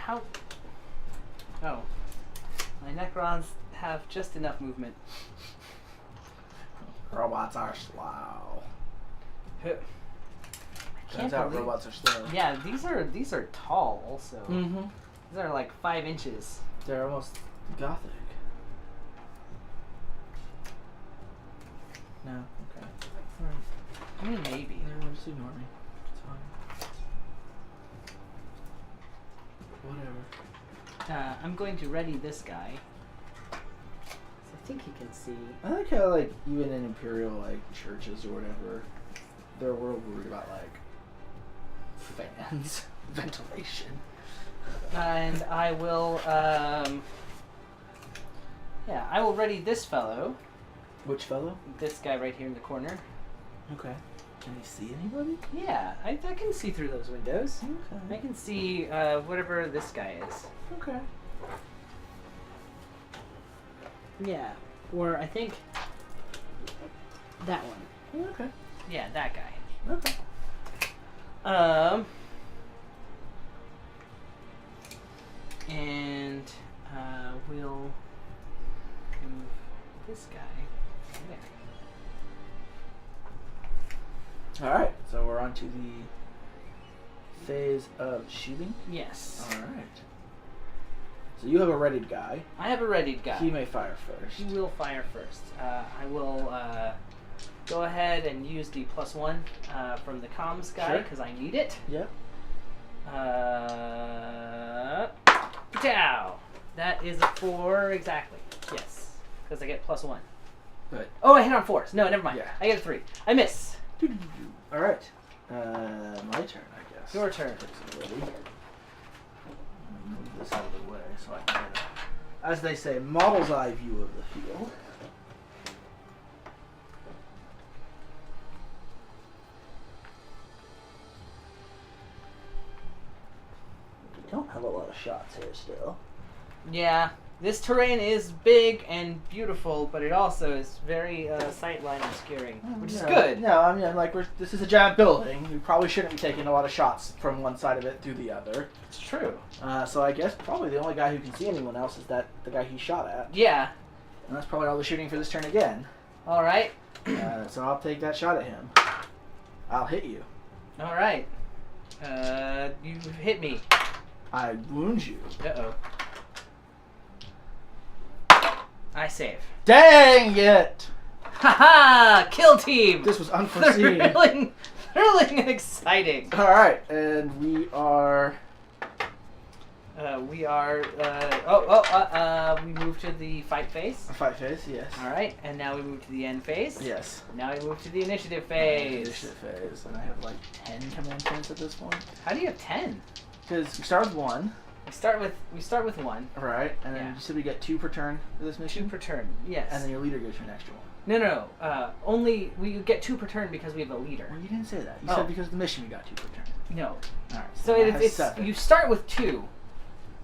how? Oh, my Necrons have just enough movement. Robots are slow. Can't Turns out believe- robots are slow. Yeah, these are tall also. Mm-hmm. These are like 5 inches. They're almost gothic. No? Okay. Alright. I mean, maybe. No, just ignore me. It's fine. Whatever. I'm going to ready this guy. So I think he can see. I like how, like, even in Imperial, like, churches or whatever, they're worried about, like, fans. Ventilation. And I will, yeah, I will ready this fellow. Which fellow? This guy right here in the corner. Okay. Can you see anybody? Yeah, I can see through those windows. I Okay. can see whatever this guy is. Okay. Yeah, or I think that one. Okay. Yeah, that guy. Okay. And we'll move this guy there. Alright, so we're on to the phase of shooting. Yes. Alright. So you have a readied guy. I have a readied guy. He may fire first. He will fire first. I will go ahead and use the +1 from the comms guy Sure. because I need it. Yep. Pow! That is a 4 exactly. Yes, because I get +1. Good. Oh, I hit on 4s. No, never mind. Yeah. I get a 3. I miss. Alright. My turn, I guess. Your turn. Ready. Move this out of the way so I can get a, as they say, model's eye view of the field. We don't have a lot of shots here still. Yeah, this terrain is big and beautiful, but it also is very sightline obscuring, which is good. No, I mean, like, this is a giant building. We probably shouldn't be taking a lot of shots from one side of it to the other. It's true. So I guess probably the only guy who can see anyone else is the guy he shot at. Yeah. And that's probably all the shooting for this turn again. All right. So I'll take that shot at him. I'll hit you. All right. You hit me. I wound you. Uh-oh. I save. Dang it! Haha! Kill team! This was unforeseen. thrilling and exciting. Alright, and we are... we move to the fight phase. A fight phase, yes. Alright, and now we move to the end phase. Yes. Now we move to the initiative phase. Initiative phase, and I have like 10 command points at this point. How do you have 10? Because we start with 1. We start with 1. Right, and then Yeah. you said we get 2 per turn for this 2 mission? per turn. Yes. And then your leader gets you an extra 1. No. Only we get 2 per turn because we have a leader. Well, you didn't say that. You Oh. said because of the mission we got 2 per turn. No. Alright, So that has it's 7. you start with 2.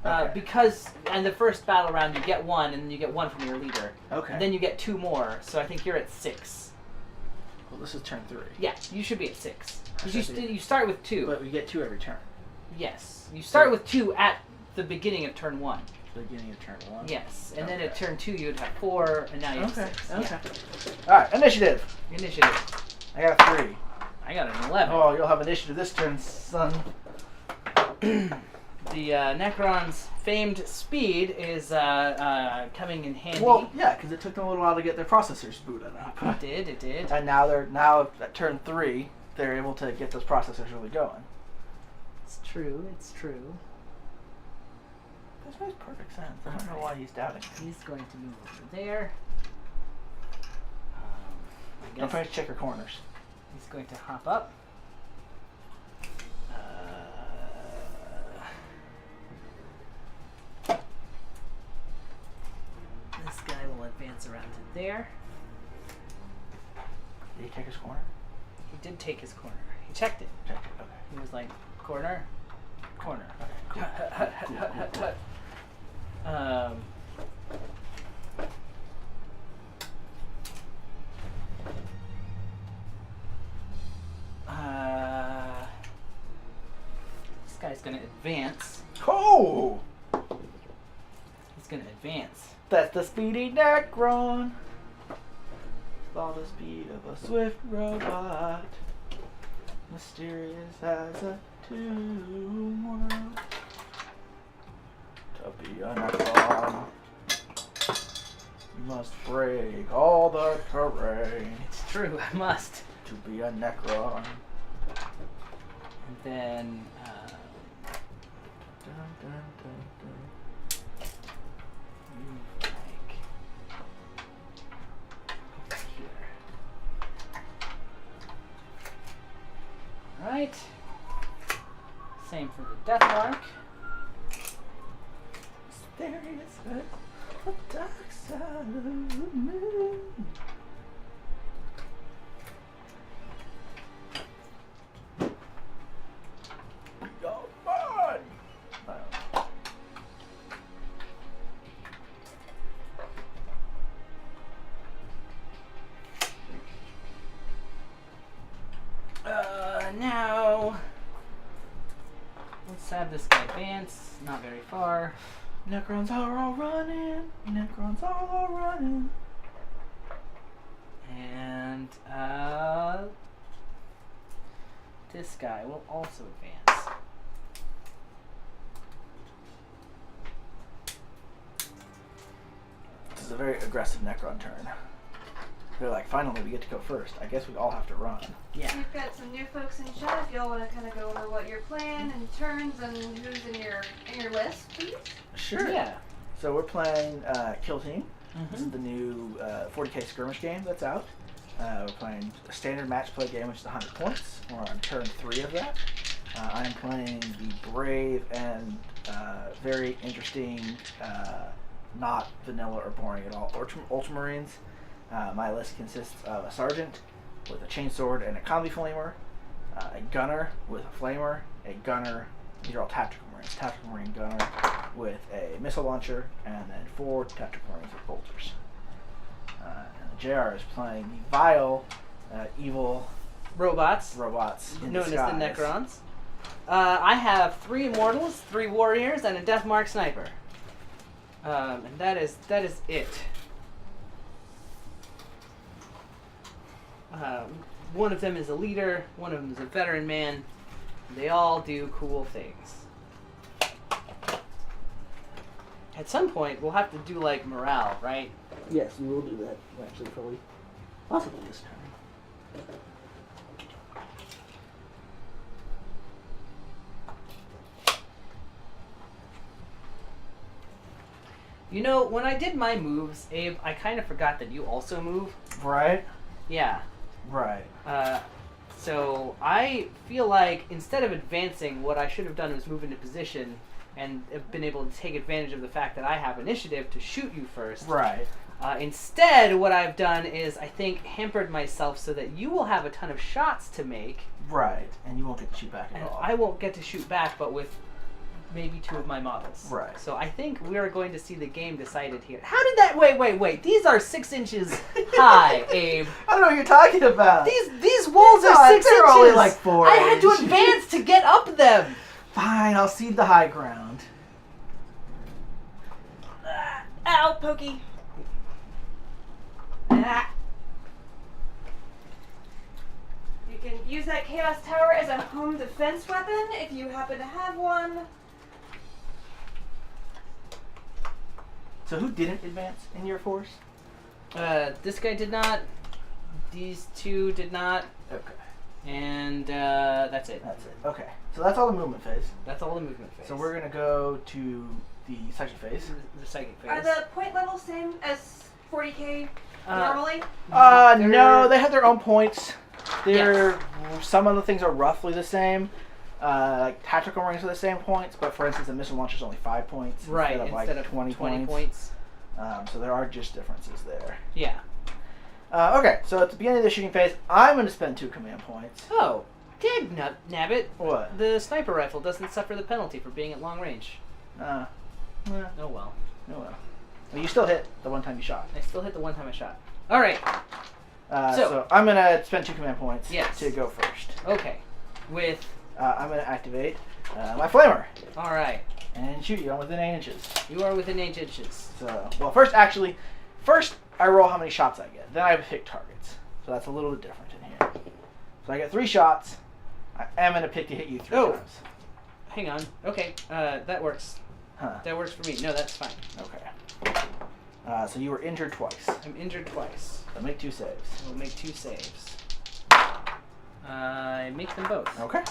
Okay. Because in the first battle round you get 1 and then you get 1 from your leader. Okay. And then you get 2 more, so I think you're at 6. Well, this is turn 3. Yeah, you should be at 6. I 'Cause should be. you start with 2. But we get 2 every turn. Yes. You start So- with 2 at the beginning of turn 1. Beginning of turn 1. Yes. And then Okay. at turn 2 you would have 4, and now you have Okay. 6. Okay. Alright, initiative. Yeah. Initiative. I got 3. I got an 11. Oh, you'll have initiative this turn, son. The Necron's famed speed is coming in handy. Well, yeah, because it took them a little while to get their processors booted up. It did. And now at turn 3, they're able to get those processors really going. It's true. This makes perfect sense. I don't know why he's doubting me. He's going to move over there. I Don't guess forget to check your corners. he's going to hop up. This guy will advance around to there. Did he take his corner? He did take his corner. He checked it. Checked it, okay. He was like, corner. Okay, cool. This guy's gonna advance. Oh! He's gonna advance. That's the speedy Necron. With all the speed of a swift robot. Mysterious as a tumor. To be a Necron, you must break all the terrain. It's true, I must. To be a Necron. And then, Dun, dun, dun, dun. like, over here. Alright. Same for the death mark. Mysterious as the dark side of the moon. You're mine. Now, let's have this guy advance, not very far. Necrons are all running. Necrons are all running. And, this guy will also advance. This is a very aggressive Necron turn. They're like, finally, we get to go first. I guess we all have to run. Yeah. We've got some new folks in chat. If y'all want to kind of go over what your plan and turns and who's in your list, please. Sure. Yeah. So we're playing Kill Team. This is Mhm. the new 40k skirmish game that's out. We're playing a standard match play game, which is 100 points. We're on turn 3 of that. I'm playing the brave and very interesting, not vanilla or boring at all, Ultramarines. My list consists of a sergeant with a chainsword and a combi flamer, a gunner with a flamer, a gunner. These are all tactical marines. Tactical marine gunner with a missile launcher, and then 4 tactical marines with bolters. And the JR is playing the vile, evil Robots, robots in known disguise. as the Necrons. I have 3 immortals, 3 warriors, and a death mark sniper. And that is it. One of them is a leader, one of them is a veteran man. They all do cool things. At some point, we'll have to do like morale, right? Yes, we will do that. Actually, probably, possibly this turn. You know, when I did my moves, Abe, I kind of forgot that you also move. Right. Yeah. Right. So I feel like instead of advancing, what I should have done was move into position and have been able to take advantage of the fact that I have initiative to shoot you first. Right. Instead, what I've done is, I think, hampered myself so that you will have a ton of shots to make. Right. And you won't get to shoot back at And all. I won't get to shoot back, but with maybe 2 of my models. Right. So I think we are going to see the game decided here. How did that... Wait. These are 6 inches high, Abe. I don't know what you're talking about. These walls are 6 they're inches. only like 4 I had to inches. advance to get up them. Fine, I'll cede the high ground. Ow, pokey. Ah. You can use that Chaos Tower as a home defense weapon if you happen to have one. So who didn't advance in your force? This guy did not. These 2 did not. Okay. And that's it. That's it. Okay. So that's all the movement phase. That's all the movement phase. So we're going to go to the psychic phase. the psychic phase. Are the point levels same as 40k normally? No, they have their own points. They're some of the things are roughly the same. Like tactical marines are the same points, but for instance, the missile launcher is only 5 points Right, instead of 20 points. So there are just differences there. Yeah. Okay, so at the beginning of the shooting phase, I'm going to spend 2 command points. Oh, nabbit. What? The sniper rifle doesn't suffer the penalty for being at long range. Oh Oh well. well. Well, you still hit the one time you shot. I still hit the one time I shot. All right. So I'm going to spend 2 command points Yes. to go first. Okay. With I'm going to activate my flamer. All right. And shoot you. I'm within 8 inches. You are within 8 inches. So, well, first I roll how many shots I get. Then I pick targets. So that's a little bit different in here. So I get 3 shots. I am going to pick to hit you 3 times. Hang on. Okay, that works. Huh. That works for me. No, that's fine. Okay. So you were injured twice. I'm injured twice. So make 2 saves. We'll make 2 saves. I make them both. Okay.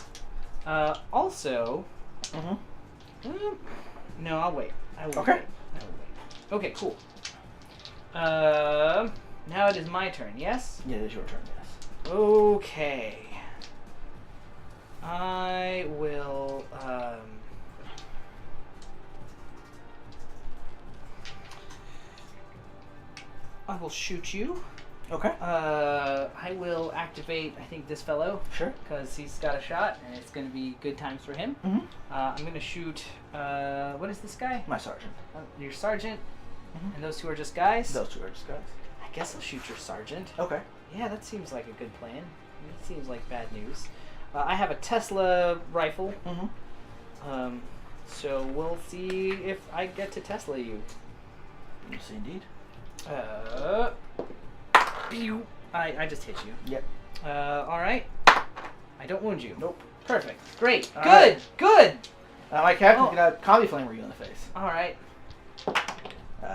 Also... Mm-hmm. No, I'll wait. I will Okay. wait. I will wait. Okay, cool. Now it is my turn, yes? Yeah, it is your turn, yes. Okay. I will, I will shoot you. Okay. I will activate, I think, this fellow. Sure. Because he's got a shot, and it's going to be good times for him. Mm-hmm. I'm going to shoot, what is this guy? My sergeant. Your sergeant. Mm-hmm. And those 2 are just guys? Those 2 are just guys. I guess I'll shoot your sergeant. Okay. Yeah, that seems like a good plan. It seems like bad news. I have a Tesla rifle. Mm-hmm. So we'll see if I get to Tesla you. Yes, indeed. Pew! I just hit you. Yep. Alright. I don't wound you. Nope. Perfect. Great. All Good. right. Good. My captain Oh. can combi flamer you in the face. Alright.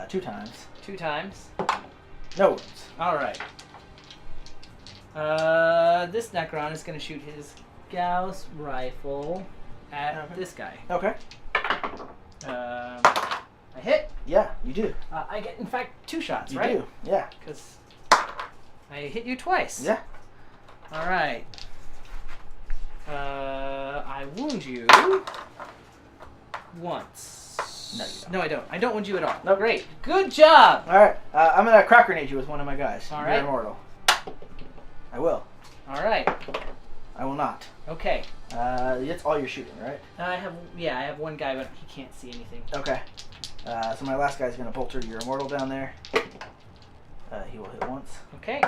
2 times. 2 times. No wounds. Alright. This Necron is going to shoot his Gauss rifle at this guy. Okay. I hit. Yeah, you do. I get, in fact, 2 shots, You right? do. Yeah. Because I hit you twice. Yeah. All right. I wound you once. No, you don't. No, I don't. I don't wound you at all. Nope. Great. Good job. All right. I'm gonna crack grenade you with one of my guys. All You're right. immortal. I will. All right. I will not. Okay. That's all you're shooting, right? I have one guy, but he can't see anything. Okay. So my last guy's gonna bolter your immortal down there. He will hit once. Okay.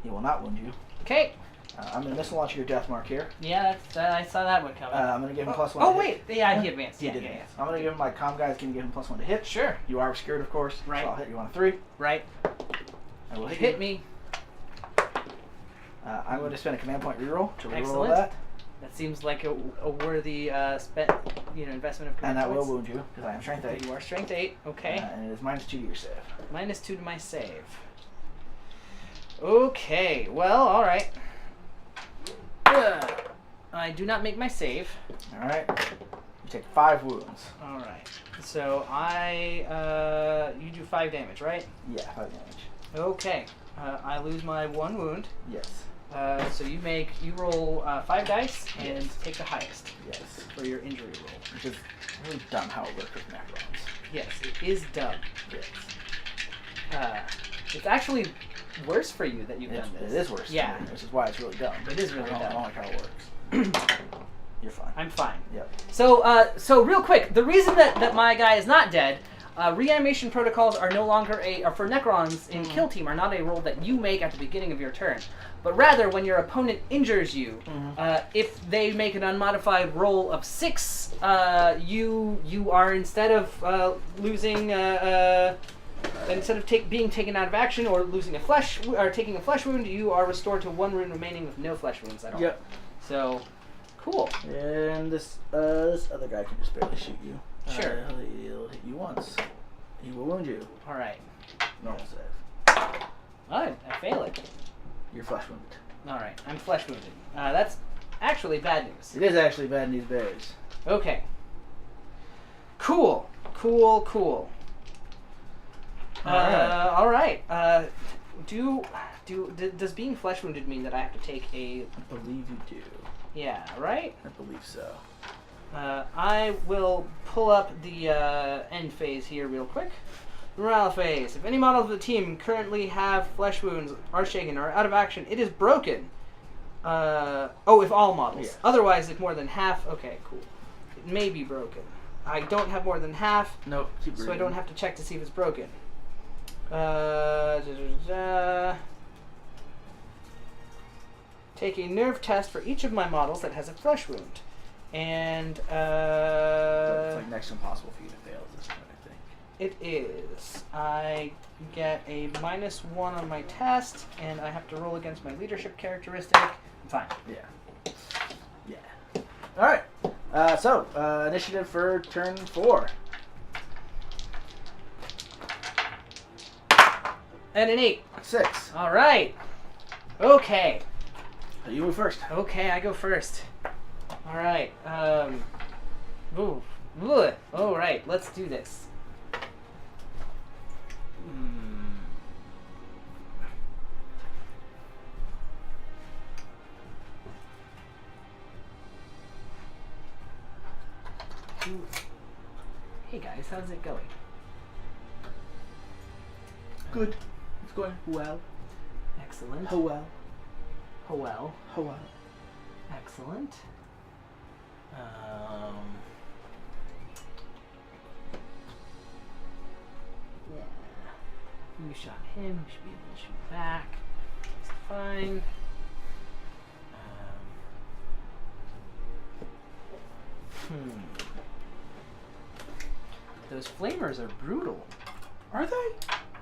He will not wound you. Okay. I'm gonna missile launch your death mark here. Yeah, I saw that one coming. I'm gonna give him +1. Oh to wait, hit. yeah, he advanced. He Yeah, did yeah, advance. I'm gonna give him my comm guys. Can give him +1 to hit. yeah. Sure. You are obscured, of course. Right. So I'll hit you on a 3. Right. I will Hit you. me. I'm going to spend a command point reroll to reroll Excellent. that, That seems like a worthy investment of command and that will points. wound you because I am strength 8. You are strength 8. Okay. And it is -2 to your save. -2 to my save. Okay. Well, all right. I do not make my save. All right. You take 5 wounds. All right. So you do 5 damage, right? Yeah, 5 damage. Okay. I lose my 1 wound. Yes. So you roll 5 dice and take the highest Yes. for your injury roll. Which is really dumb how it works with Necrons. Yes, it is dumb. Yes. It's actually worse for you that you've done It this. is worse. Yeah. Which is why it's really dumb. It is really I dumb. don't like how it works. You're fine. I'm fine. Yep. So real quick, the reason that my guy is not dead, reanimation protocols are no longer for Necrons in Kill Team are not a roll that you make at the beginning of your turn, but rather when your opponent injures you, if they make an unmodified roll of 6, you are instead of losing. Instead of being taken out of action or losing taking a flesh wound, you are restored to 1 wound remaining with no flesh wounds at all. Yep. So, cool. And this other guy can just barely shoot you. Sure. He'll hit you once. He will wound you. All right. Normal save. I fail it. You're flesh wounded. All right. I'm flesh wounded. That's actually bad news. It is actually bad news bears. Okay. Cool. Cool. All right. Does being flesh wounded mean that I have to take a? I believe you do. Yeah. Right. I believe so. I will pull up the end phase here real quick. Morale phase. If any model of the team currently have flesh wounds, are shaken, or out of action, it is broken. If all models. Yeah. Otherwise, if more than half. Okay, cool. It may be broken. I don't have more than half, Nope. Keep so I reading. don't have to check to see if it's broken. Take a nerve test for each of my models that has a flesh wound. And It's like next to impossible for you to fail at this point, I think. it is. I get a -1 on my test, and I have to roll against my leadership characteristic. I'm fine. Yeah. Yeah. All right. So initiative for turn 4. And an 8. 6. All right. Okay. You move first. Okay, I go first. All right. Ooh. Ugh. All right. Let's do this. Hey guys, how's it going? Good. It's going well. Excellent. Oh well. Oh well. Oh well. Excellent. Yeah. You shot him. You should be able to shoot back. That's fine. Those flamers are brutal. Are they?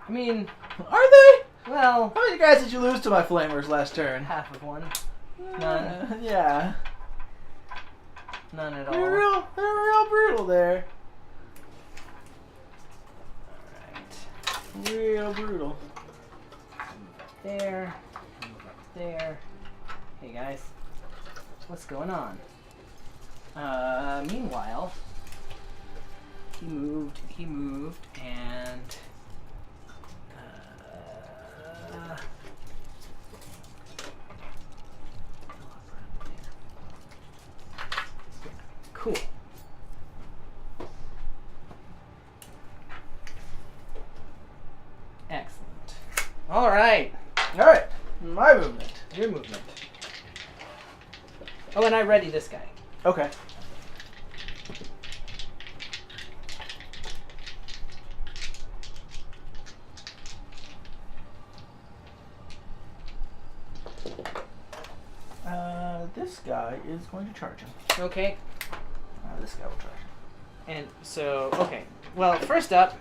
I mean, Are they? well, How many guys did you lose to my flamers last turn? half of one. None. Yeah. None at all. They're real brutal there. Alright. Real brutal. There. There. Hey guys. What's going on? Meanwhile, he moved, and cool. Excellent. All right. All right. My movement. Your movement. Oh, and I ready this guy. Okay. This guy is going to charge him. Okay. This guy will charge him. And so, okay. Well, first up,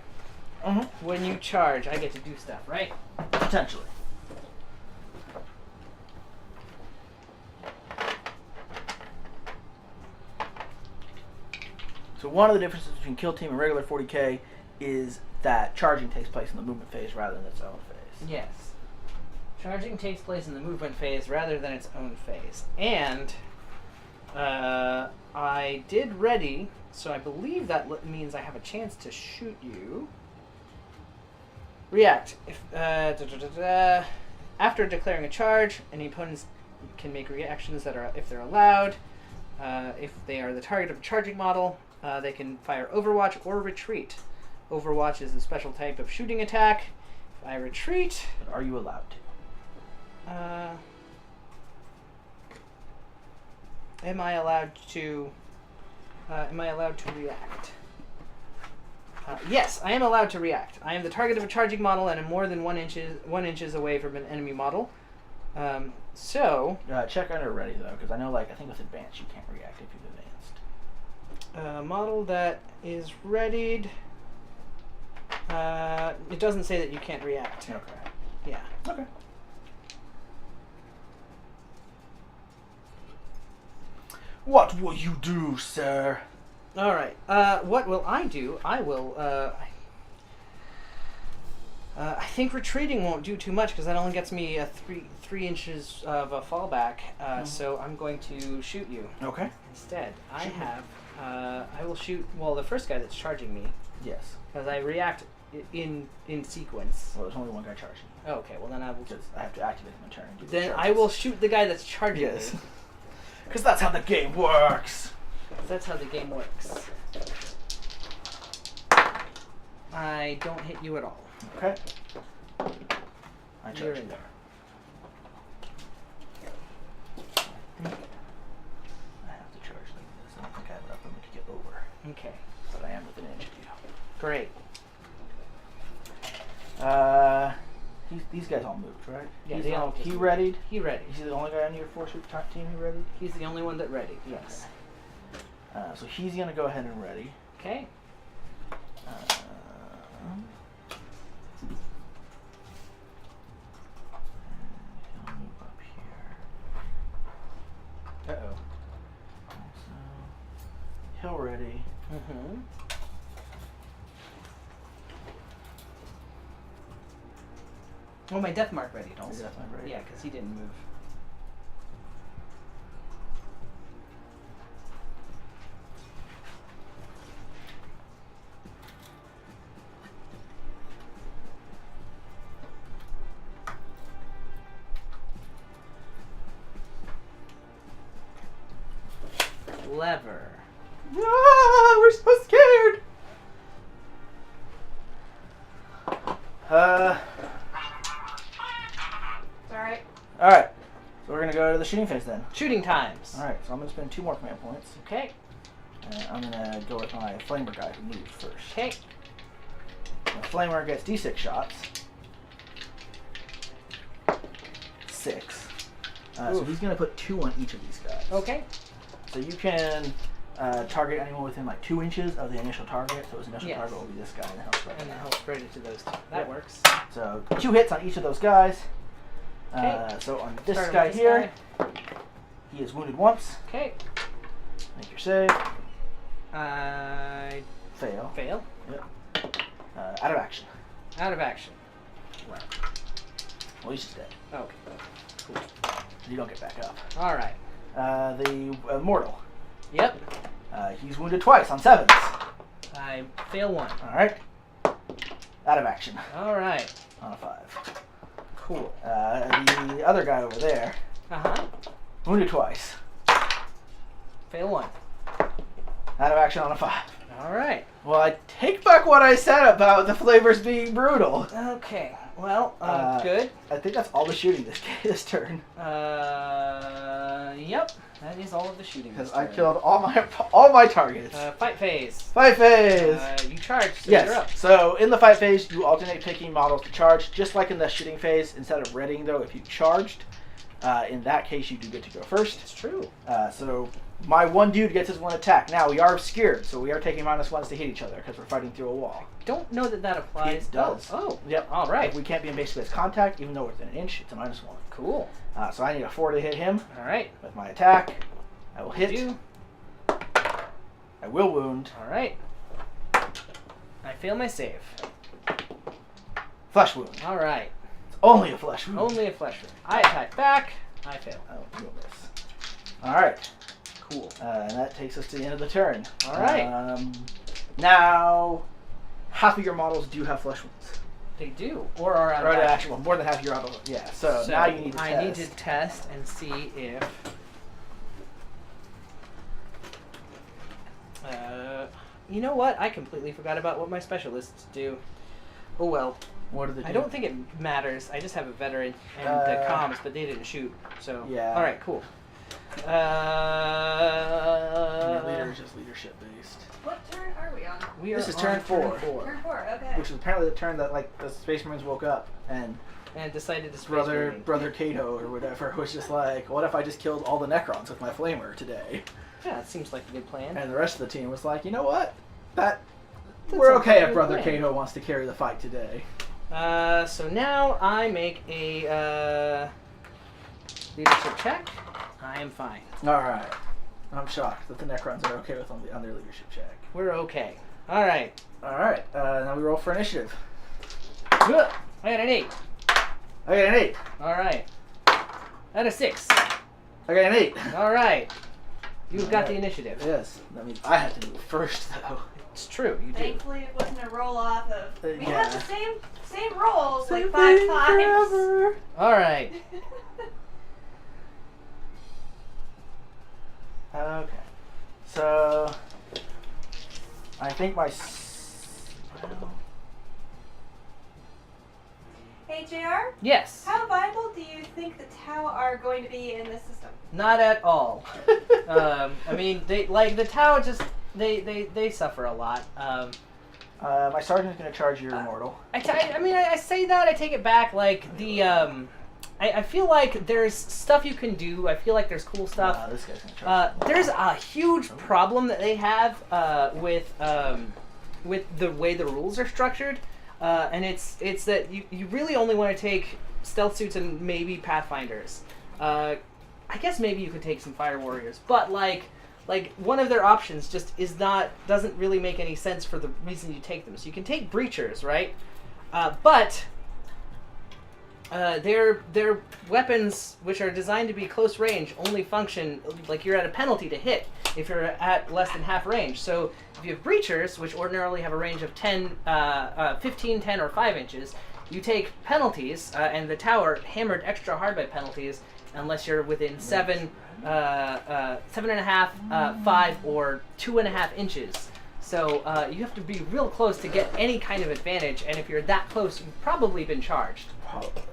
Mm-hmm. when you charge, I get to do stuff, right? Potentially. So one of the differences between Kill Team and regular 40k is that charging takes place in the movement phase rather than its own phase. Yes. Charging takes place in the movement phase rather than its own phase. And I did ready, so I believe that means I have a chance to shoot you. React. If after declaring a charge, any opponents can make reactions that are, if they're allowed. If they are the target of a charging model, they can fire Overwatch or retreat. Overwatch is a special type of shooting attack. If I retreat, But are you allowed to? am I allowed to react? Yes, I am allowed to react. I am the target of a charging model and am more than 1 inches away from an enemy model. So Check under ready though, because I know, I think with advanced you can't react if you've advanced. model that is readied. It doesn't say that you can't react. Okay. Yeah. Okay. What will you do, sir? All right. What will I do? I will. I think retreating won't do too much because that only gets me a three inches of a fallback. So I'm going to shoot you Okay. instead. I Shoot me. have. I will shoot. Well, the first guy that's charging me Yes. because I react in sequence. Well, there's only one guy charging. Okay. Well, then I will. Because I have to activate him in turn. And do the Then I charges. will shoot the guy that's charging Yes. me. Because that's how the game works. That's how the game works. I don't hit you at all. Okay. I You're charge in you. there. I have to charge like this. I don't think I have enough room to get over. Okay. But I am within an inch of you. Great. These guys all moved, right? Yeah, He's they all all, just he moved. readied. He ready. Is he the only guy on your 4-shoot team who readied? He's the only one that ready. Yes. So he's going to go ahead and ready. Okay. He'll move up here. Uh-oh. So he'll ready. Mm-hmm. Oh, my death mark ready. Your death mark ready? Yeah, because he didn't move. Lever. Ah, we're so scared. Sorry. All right. So we're gonna go to the shooting phase then. Shooting times. All right. So I'm gonna spend 2 more command points, Okay. and I'm gonna go with my flamer guy who moved first. Okay. The flamer gets D6 shots. 6. So Oof. he's gonna put 2 on each of these guys. Okay. So you can target anyone within like 2 inches of the initial target. So his initial Yes. target will be this guy, and then he'll spread And it then out. he'll spread it to those two. That Yep. works. So 2 hits on each of those guys. Okay. So on this Start guy with this here, he is wounded once. Okay. Make your save. I Fail. fail. Out of action. Out of action. Right. Well, he's just dead. Okay. Cool. You don't get back up. All right. The mortal. Yep. He's wounded twice on 7s. I fail 1. All right. Out of action All right. on a 5. Cool. The other guy over there, Uh-huh. wounded twice. Fail 1. Out of action on a 5. All right. Well, I take back what I said about the flavors being brutal. Okay. Well, good. I think that's all the shooting this turn. Yep. That is all of the shooting. Because this I turn. killed all my targets. Fight phase. Fight phase! You charge, so Yes. you're up. So in the fight phase, you alternate picking models to charge, just like in the shooting phase. Instead of readying, though, if you charged, in that case, you do get to go first. It's true. So my one dude gets his 1 attack. Now we are scared, so we are taking -1s to hit each other because we're fighting through a wall. Don't know that applies. It does. Oh. Yep. All right. If we can't be in base-to-base contact, even though we're within an inch, it's a -1. Cool. So I need a 4 to hit him All right. with my attack. I will hit. You. I will wound. All right. I fail my save. Flesh wound. All right. It's only a flesh wound. Only a flesh wound. I attack back. I fail. Oh, you'll miss. All right. Cool. And that takes us to the end of the turn. All right. Now, half of your models do have flesh wounds. They do, or are out Right, of actually, well, more than half of your auto. Yeah. So now you need to test. I need to test and see if. You know what? I completely forgot about what my specialists do. Oh well. What do they do? I don't think it matters. I just have a veteran and the comms, but they didn't shoot. So Yeah. All right. Cool. Your leader is just leadership based. What turn are we on? We are This is on turn 4. Turn 4, okay. Which was apparently the turn that like the Space Marines woke up and and decided to space brother marine. Cato or whatever was just like, what if I just killed all the Necrons with my flamer today? Yeah, it seems like a good plan. And the rest of the team was like, you know what? We're sounds okay like a if good brother plan. Cato wants to carry the fight today. So now I make a leadership check. I am fine. All right. I'm shocked that the Necrons are okay with on their leadership check. We're okay. All right. All right. Now we roll for initiative. I got an 8. I got an 8. All right. I got a 6. I got an 8. All right. You've got the Alright. initiative. Yes. That means I have to move first, though. It's true. You do. Thankfully, it wasn't a roll off of. We Yeah. had the same rolls like 5 times. Forever. All right. Okay. So I think my. Hey, JR, Yes. how viable do you think the Tau are going to be in this system? Not at all. I mean, they like the Tau. Just they suffer a lot. My sergeant's gonna charge your immortal. I say that. I take it back. Like the I feel like there's stuff you can do. I feel like there's cool stuff. This guy's gonna charge. There's a huge problem that they have with the way the rules are structured, and it's that you really only want to take stealth suits and maybe pathfinders. I guess maybe you could take some fire warriors, but like one of their options just doesn't really make any sense for the reason you take them. So you can take breachers, right? But their weapons, which are designed to be close range, only function like you're at a penalty to hit if you're at less than half range. So if you have breachers, which ordinarily have a range of 15, 10, or 5 inches, you take penalties, and the tower hammered extra hard by penalties unless you're within 7.5, 5, or 2.5 inches. So you have to be real close to get any kind of advantage, and if you're that close, you've probably been charged.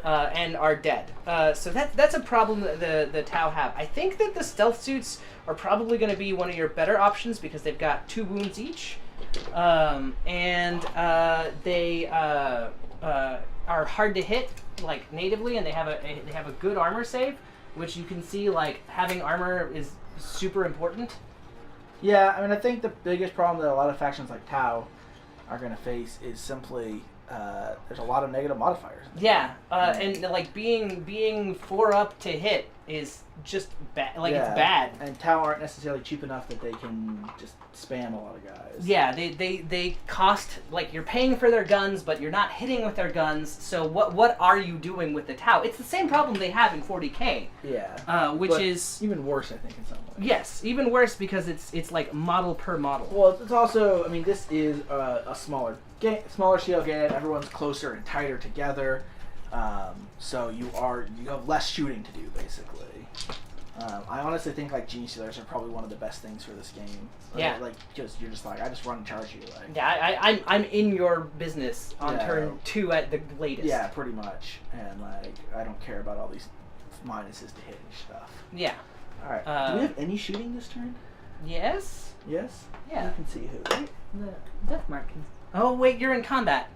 And are dead. So that's a problem that the Tau have. I think that the stealth suits are probably going to be one of your better options because they've got 2 wounds each, and they are hard to hit like natively, and they have a good armor save, which you can see like having armor is super important. Yeah, I mean, I think the biggest problem that a lot of factions like Tau are going to face is simply there's a lot of negative modifiers. Yeah, and like being 4 up to hit is just bad. Like it's bad. And Tau aren't necessarily cheap enough that they can just spam a lot of guys. Yeah, they cost, like, you're paying for their guns, but you're not hitting with their guns. So what are you doing with the Tau? It's the same problem they have in 40K. Yeah. Which is even worse, I think, in some ways. Yes, even worse because it's like model per model. Well, it's also, I mean, this is a smaller scale game. Everyone's closer and tighter together, so you have less shooting to do, basically. I honestly think like Gene Stealers are probably one of the best things for this game. Yeah. Like you're just like, I just run and charge you. Like. Yeah, I'm in your business on turn 2 at the latest. Yeah, pretty much. And like I don't care about all these minuses to hit and stuff. Yeah. All right. Do we have any shooting this turn? Yes. Yes. Yeah. You can see who. Right? The death mark can. Oh wait, you're in combat.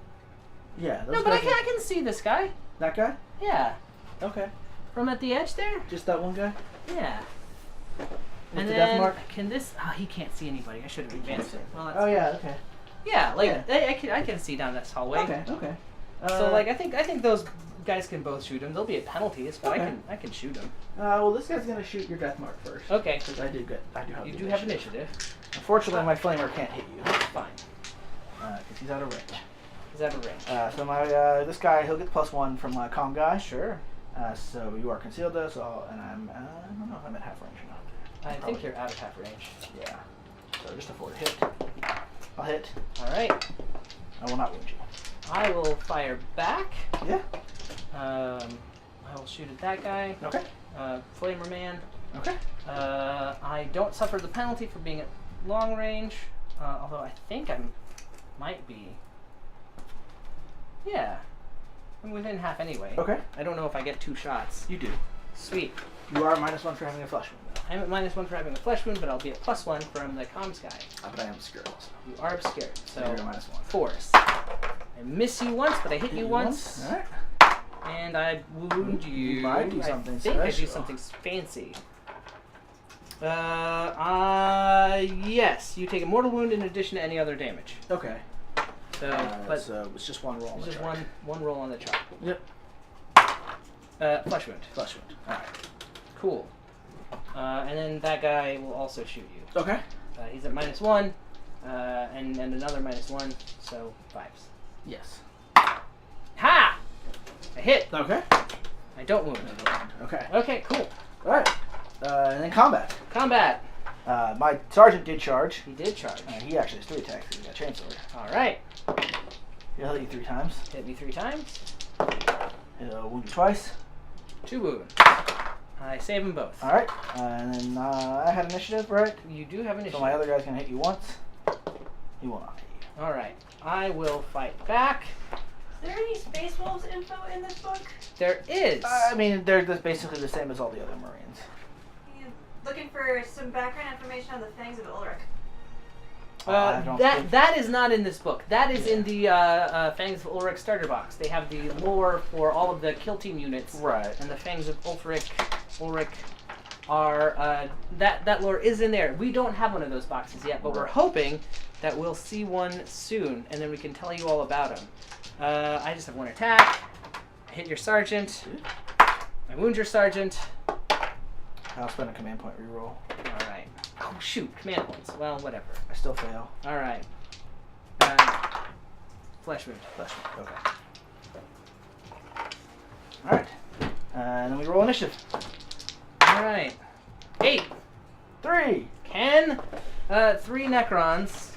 Yeah. No, but I can see this guy. That guy? Yeah. Okay. From at the edge there? Just that one guy? Yeah. With and the then, death mark? can this... Oh, he can't see anybody. I should have advanced it. Well, that's yeah, okay. Yeah, like, Yeah. I can see down this hallway. Okay. So, like, I think those guys can both shoot him. They'll be at penalties, but Okay. I can shoot him. Well, this guy's going to shoot your death mark first. Okay. Because I do have You do have initiative. Unfortunately, my flamer can't hit you. Fine. Because he's out of range. He's out of range. So this guy, he'll get +1 from my comm guy. Sure. So you are concealed though, and I'm, I don't know if I'm at half range or not. I think you're out of half range. Yeah. So just a 4 to hit. I'll hit. Alright. I will not wound you. I will fire back. Yeah. I will shoot at that guy. Okay. Flamer man. Okay. I don't suffer the penalty for being at long range, although I think I might be. Yeah. I'm within half anyway. Okay. I don't know if I get 2 shots. You do. Sweet. You are -1 for having a flesh wound though. I'm at -1 for having a flesh wound, but I'll be at +1 from the comms guy. But I am obscured also. You are obscured, so you're at -1. force. I miss you once, but I hit you once. Alright. And I wound you. You might do something I think I do special. something fancy. Yes, you take a mortal wound in addition to any other damage. Okay. So, but so it's just 1 roll on it's the just chart. one roll on the chart. Yep. Flesh wound. Flesh wound. Alright. Cool. And then that guy will also shoot you. Okay. He's at -1, and another -1, so 5s. Yes. Ha! I hit. Okay. I don't wound. Okay. Okay, cool. Alright. And then combat. Combat. My sergeant did charge. He did charge. He actually has 3 attacks because he got chainsword. Alright. He'll hit you 3 times. Hit me 3 times. He'll wound you twice. 2 wounds. I save them both. Alright. And then I had initiative, right? You do have initiative. So my other guy's going to hit you once. He will not hit you. Alright. I will fight back. Is there any Space Wolves info in this book? There is. I mean, they're just basically the same as all the other Marines. Looking for some background information on the Fangs of Ulrich. I don't think... That is not in this book. That is Yeah. in the Fangs of Ulrich starter box. They have the lore for all of the kill team units. Right. And the Fangs of Ulrich are that lore is in there. We don't have one of those boxes yet, but we're hoping that we'll see one soon, and then we can tell you all about them. I just have one attack. I hit your sergeant. I wound your sergeant. I'll spend a command point reroll. All right. Oh shoot, command points. Well, whatever. I still fail. All right. Flesh wound. Flesh wound. Okay. All right. And then we roll initiative. All right. 8. 3. Can 3 Necrons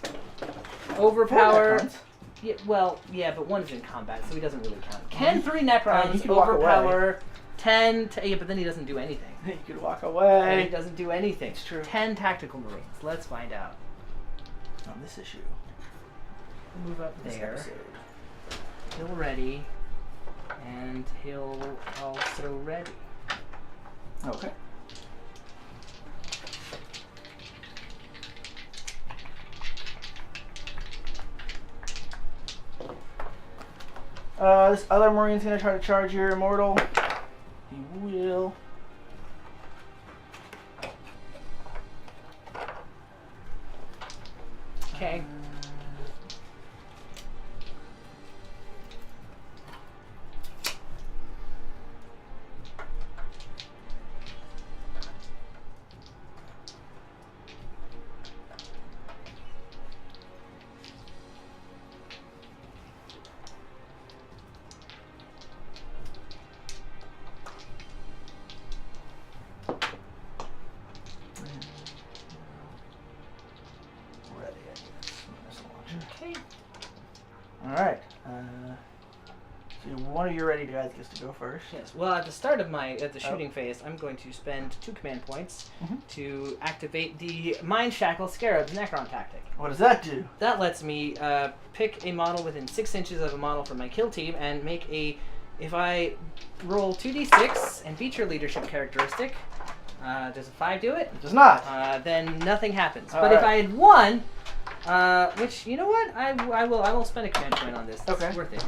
overpower? 4 Necrons. Yeah, well, yeah, but one's in combat, so he doesn't really count. Can 3 Necrons he can walk overpower 10? Yeah, but then he doesn't do anything. You could walk And away. he doesn't do anything. It's true. 10 tactical Marines. Let's find out. On this issue. Move up This there. episode. He'll ready, and he'll also ready. Okay. This other Marine's gonna try to charge your immortal. He will. Okay. Ready, I guess. Missile launcher. Okay. All right. So one of you ready guys gets to go first. Yes. Well, at the start of the shooting phase, I'm going to spend 2 command points to activate the Mind Shackle Scarab's Necron tactic. What does that do? That lets me pick a model within 6 inches of a model from my kill team and make a. If I roll 2d6 and beat your leadership characteristic, does a 5 do it? It does not. Then nothing happens. All but if right. I had won, which you know what, I will spend a command point on this. Okay. It's worth it.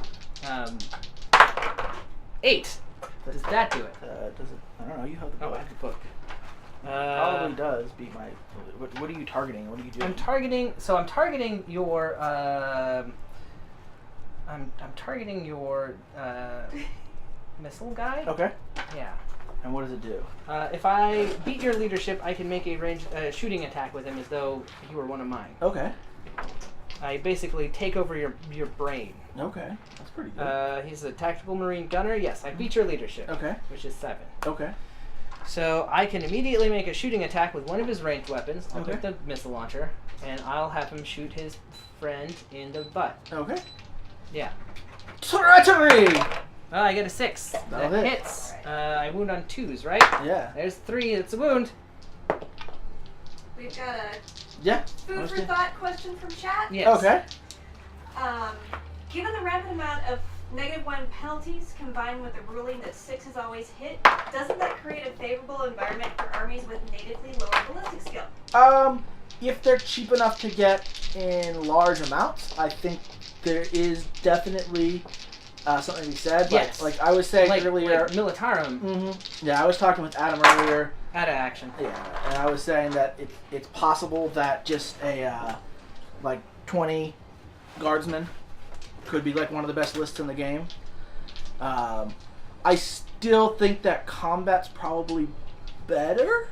8. Does that do it? Does it? I don't know. You have the Oh, book. I have the book. Probably does beat my. What are you targeting? What are you doing? I'm targeting. So I'm targeting your. I'm targeting your missile guy. Okay. Yeah. And what does it do? If I beat your leadership, I can make a range shooting attack with him as though he were one of mine. Okay. I basically take over your brain. Okay. That's pretty good. He's a tactical marine gunner. Yes, I beat your leadership. Okay. Which is 7. Okay. So I can immediately make a shooting attack with one of his ranged weapons. I'll Okay. pick the missile launcher, and I'll have him shoot his friend in the butt. Okay. Yeah. Treachery! Oh, I get a 6. That'll That hit. hits. I wound on 2s, right? Yeah. There's 3. It's a wound. We've got a Yeah. food for thought question from chat. Yes. Okay. Given the rampant amount of -1 penalties combined with the ruling that 6 is always hit, doesn't that create a favorable environment for armies with natively lower ballistic skill? If they're cheap enough to get in large amounts, I think there is definitely something to be said. But Yes. like I was saying earlier. Like Militarum. Yeah, I was talking with Adam earlier. Out of action. Yeah, and I was saying that it's possible that just a like 20 guardsmen could be like one of the best lists in the game. I still think that combat's probably better,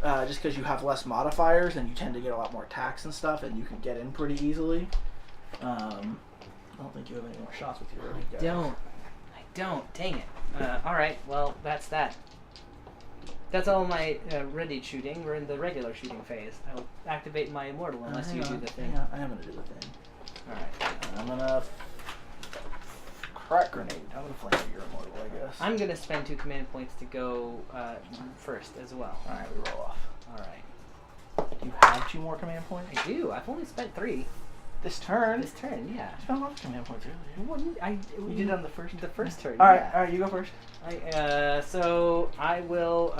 just because you have less modifiers and you tend to get a lot more attacks and stuff, and you can get in pretty easily. I don't think you have any more shots with your guy. I don't. Dang it. All right. Well, that's that. That's all my ready shooting. We're in the regular shooting phase. I'll activate my immortal unless you do the thing. Yeah, I am gonna do the thing. All right. I'm gonna crack grenade. I'm gonna flame your immortal, I guess. I'm gonna spend 2 command points to go first as well. All right, we roll off. All right. Do you have 2 more command points? I do. I've only spent 3 This turn. this turn. Yeah. I spent a lot of command points earlier. We You did it on the first. the first turn. All right, yeah. all right. You go first. So I will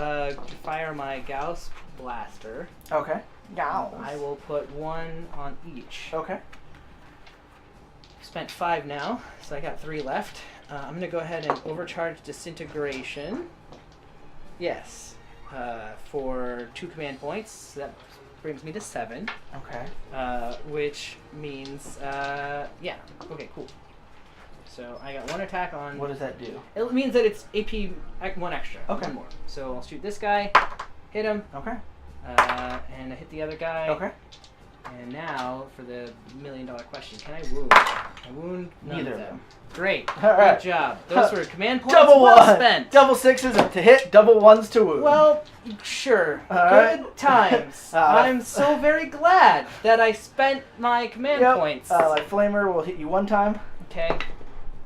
fire my Gauss blaster. Okay. I will put 1 on each. Okay. Spent 5 now, so I got 3 left. I'm going to go ahead and overcharge Disintegration. Yes. For 2 command points. So that brings me to 7. Okay. Which means, yeah. Okay, cool. So I got 1 attack on... What does that do? It means that it's AP 1 extra. Okay. 1 more. So I'll shoot this guy, hit him, Okay. and I hit the other guy. Okay. And now for the $1 million question: can I wound? I wound Neither of of them. Great. All right. Good job. Those were command points Double well one. spent. Double 6s to hit. Double 1s to wound. Well, sure. All Good right. times. I'm so very glad that I spent my command points. My flamer will hit you 1 time. Okay.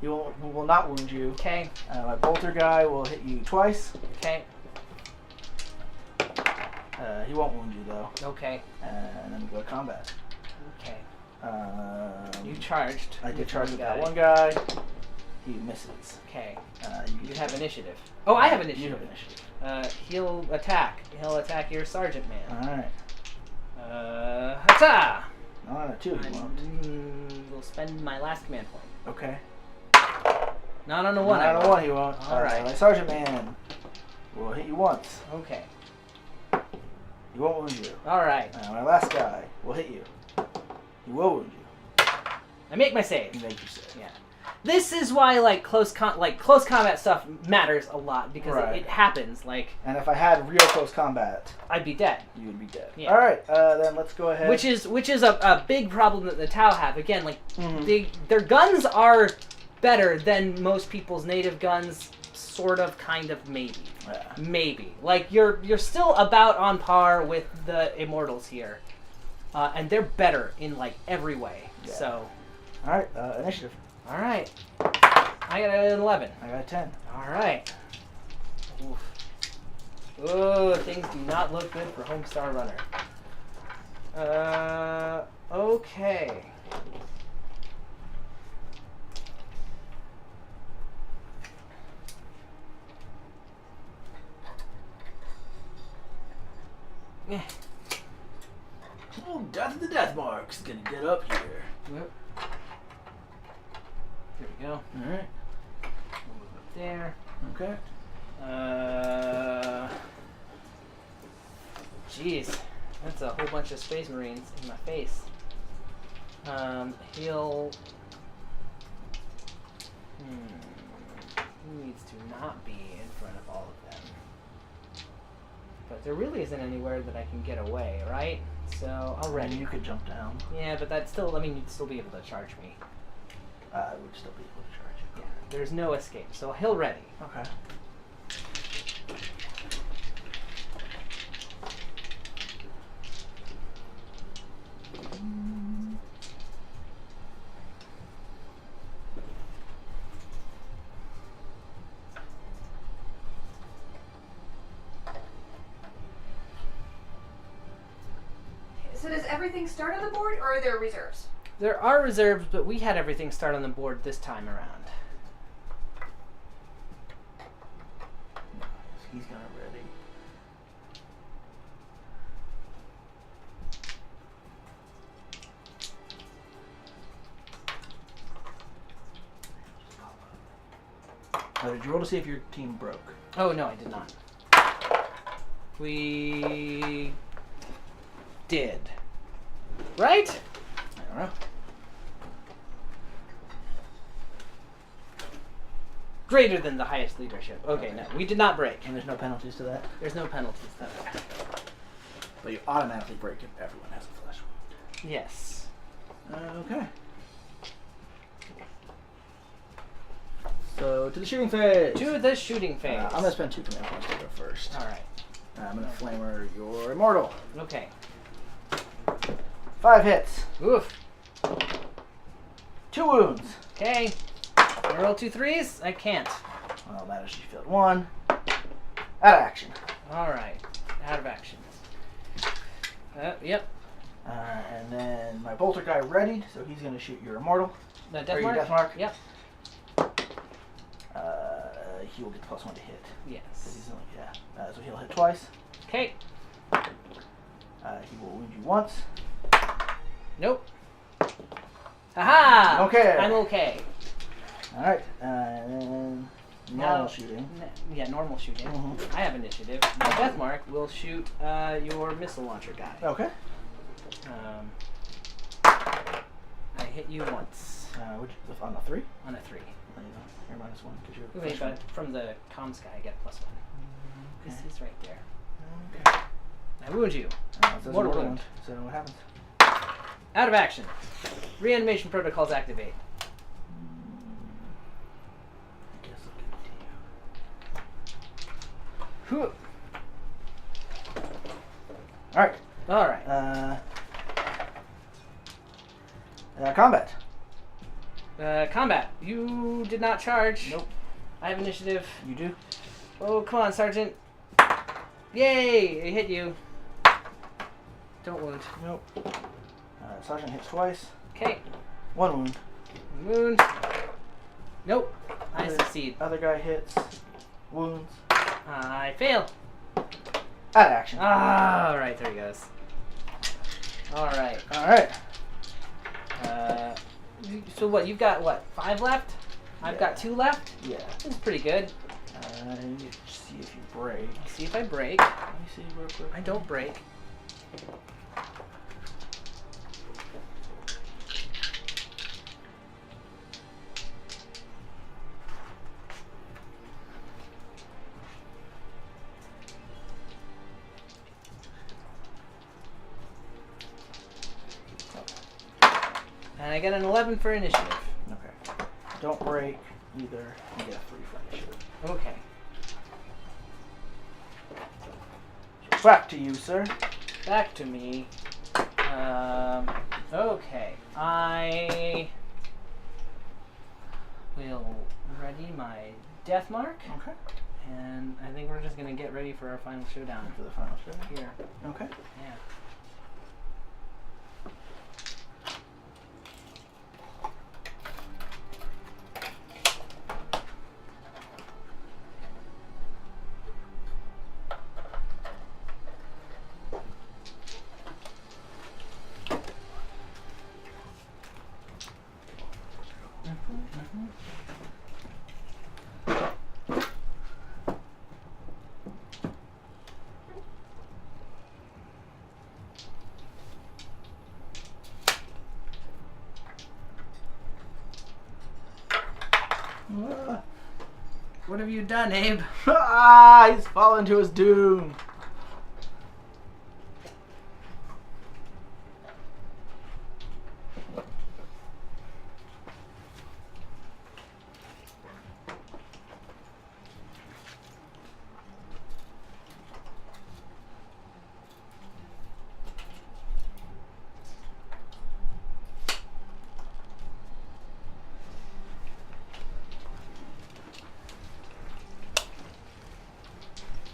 He will not wound you. Okay. My bolter guy will hit you twice. Okay. He won't wound you though. Okay. And then we go to combat. Okay. You You charged. I did with charge one with that guy. one guy. He misses. Okay. You You have initiative. Oh, I have You initiative. have initiative. He'll attack. He'll attack your sergeant man. Alright. Hata! No, on a 2 he won't. Will spend my last command point. Okay. Not on a 1. Not on a 1 he won't. Alright. My sergeant man will hit you once. Okay. He won't wound you. Alright. My last guy will hit you. He will wound you. I make my save. He makes you save. Yeah. This is why close combat stuff matters a lot because Right. it happens. And if I had real close combat, I'd be dead. you would be dead. Yeah. Alright, then let's go ahead. Which is a big problem that the Tau have. Again, Mhm. their guns are better than most people's native guns. Sort of, kind of, maybe. Yeah. Maybe. You're still about on par with the Immortals here. And they're better in, every way. Yeah. So. Alright, initiative. Alright. I got an 11. I got a 10. Alright. Oh, things do not look good for Homestar Runner. Okay. Oh, Death of the Death Mark's gonna get up here. Yep. There we go. Alright. We'll move up there. Okay. Jeez. That's a whole bunch of Space Marines in my face. He'll... He needs to not be in front of all of them. But there really isn't anywhere that I can get away, right? So, I'll ready. You could jump down. Yeah, but that's still... you'd still be able to charge me. I would still be able to charge you. Yeah, there's no escape. So, he'll ready. Okay. So does everything start on the board, or are there reserves? There are reserves, but we had everything start on the board this time around. He's gonna ready. Did you roll to see if your team broke? Oh, no, I did not. We... did. Right? I don't know. Greater than the highest leadership. Okay, no, we did not break. And there's no penalties to that? There's no penalties to that. But you automatically break if everyone has a flesh wound. Yes. Okay. So, to the shooting phase. To the shooting phase. I'm going to spend 2 command points to go first. Alright. I'm going to flamer your immortal. Okay. 5 hits. Oof. 2 wounds. Okay. Can I roll 2 3s? I can't. Well, that is she failed 1. Out of action. Alright. Out of action. Yep. And then my bolter guy readied, so he's going to shoot your immortal. The Or death your mark? death mark. Yep. He will get +1 to hit. 'Cause Yes. he's only, so he'll hit twice. Okay. He will wound you once. Nope. Haha! Okay. I'm okay. Alright, and normal shooting. Yeah, normal shooting. I have initiative. My death mark will shoot your missile launcher guy. Okay. I hit you once. On a 3? On a 3. You're -1 because you're. Wait, but from the comms guy, I get +1. This is right there. Okay. I wound you. Mortal wound. So what happens? Out of action. Reanimation protocols activate. I guess I'll give it to you. Alright. Alright. Combat. Combat. You did not charge. Nope. I have initiative. You do? Oh, come on, Sergeant. Yay! I hit you. Don't wound. Nope. Sergeant hits twice. Okay. 1 wound. Wound. Nope. I succeed. Other guy hits. Wounds. I fail. Out of action. Alright, there he goes. Alright. Alright. So what, you've got, 5 left? I've got 2 left? Yeah. That's pretty good. You see if you break. See if I break. Let me see real quick. I don't break. And I get an 11 for initiative. Okay. Don't break either. You get a 3 for initiative. Okay. So back to you, sir. Back to me. Okay. I will ready my death mark. Okay. And I think we're just going to get ready for our final showdown. For the final show. Here. Okay. Yeah. What have you done, Abe? He's fallen to his doom.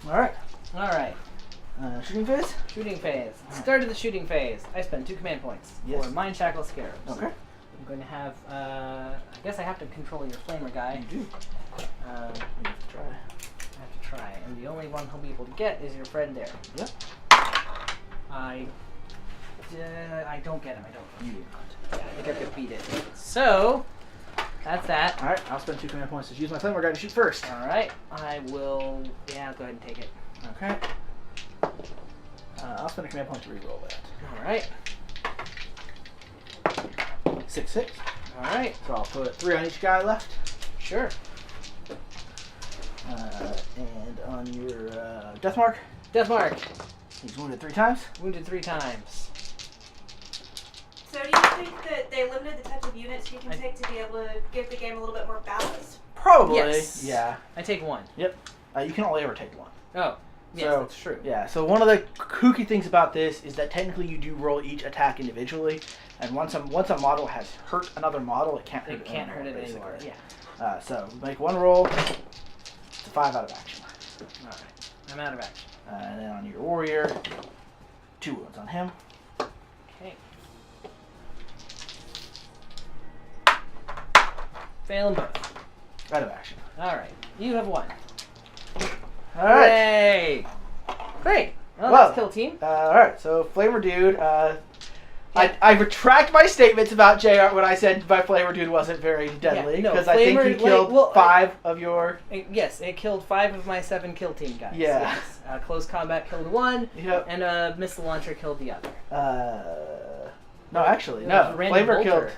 Alright. Alright. Shooting phase? Shooting phase. Start of the shooting phase. I spend 2 command points Yes. for Mind Shackle Scarabs. Okay. I'm going to have, I guess I have to control your flamer guy. You do. You have to try. I have to try. And the only one he'll be able to get is your friend there. Yep. I don't get him. I don't. You do not. Yeah, I think I could beat it. So, that's that. Alright, I'll spend 2 command points to use my flamer guy to shoot first. Alright, I will, yeah, go ahead and take it. Okay. I'll spend a command point to reroll that. Alright. 6/6. Alright. So I'll put 3 on each guy left. Sure. And on your death mark, Death mark. he's wounded 3 times. Wounded 3 times. So do you think that they limited the types of units you can take to be able to give the game a little bit more balance? Probably. Yes. Yeah. I take 1. Yep. You can only ever take 1. Oh. Yes, So, that's true. Yeah, so one of the kooky things about this is that technically you do roll each attack individually, and once a model has hurt another model, it can't hurt It can't hurt it basically. anymore. Yeah. So make 1 roll. It's a 5 out of action. Alright. I'm out of action. And then on your warrior, 2 wounds on him. Okay. Fail them both. Out of action. Alright. You have 1. All right. Yay! Great. Oh, Well, that's Kill Team. All right, so Flamer Dude. I retract my statements about JR when I said my Flamer Dude wasn't very deadly, Yeah, no, because I think he Flamer, killed 5 of your... Yes, it killed 5 of my 7 Kill Team guys. Yeah. Yes. Close Combat killed 1, Yep. and Missile Launcher killed the other. No, actually, It no. was Random Flamer Bolter. killed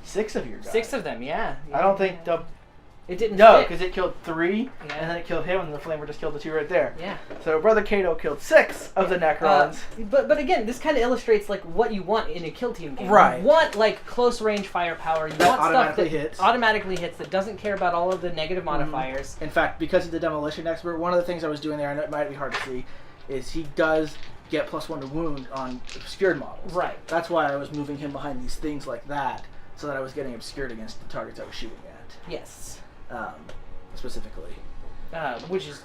6 of your guys. 6 of them, yeah. I don't think the... It didn't No, fit. because it killed 3, Yeah. and then it killed him, and the Flamer just killed the 2 right there. Yeah. So Brother Kato killed 6 of the Necrons. But again, this kind of illustrates like what you want in a Kill Team game. Right. You want like close range firepower. You That want stuff automatically that hits. automatically hits, that doesn't care about all of the negative modifiers. In fact, because he's the Demolition Expert, one of the things I was doing there, I know it might be hard to see, is he does get +1 to wound on obscured models. Right. That's why I was moving him behind these things like that, so that I was getting obscured against the targets I was shooting at. Yes. Specifically. Which is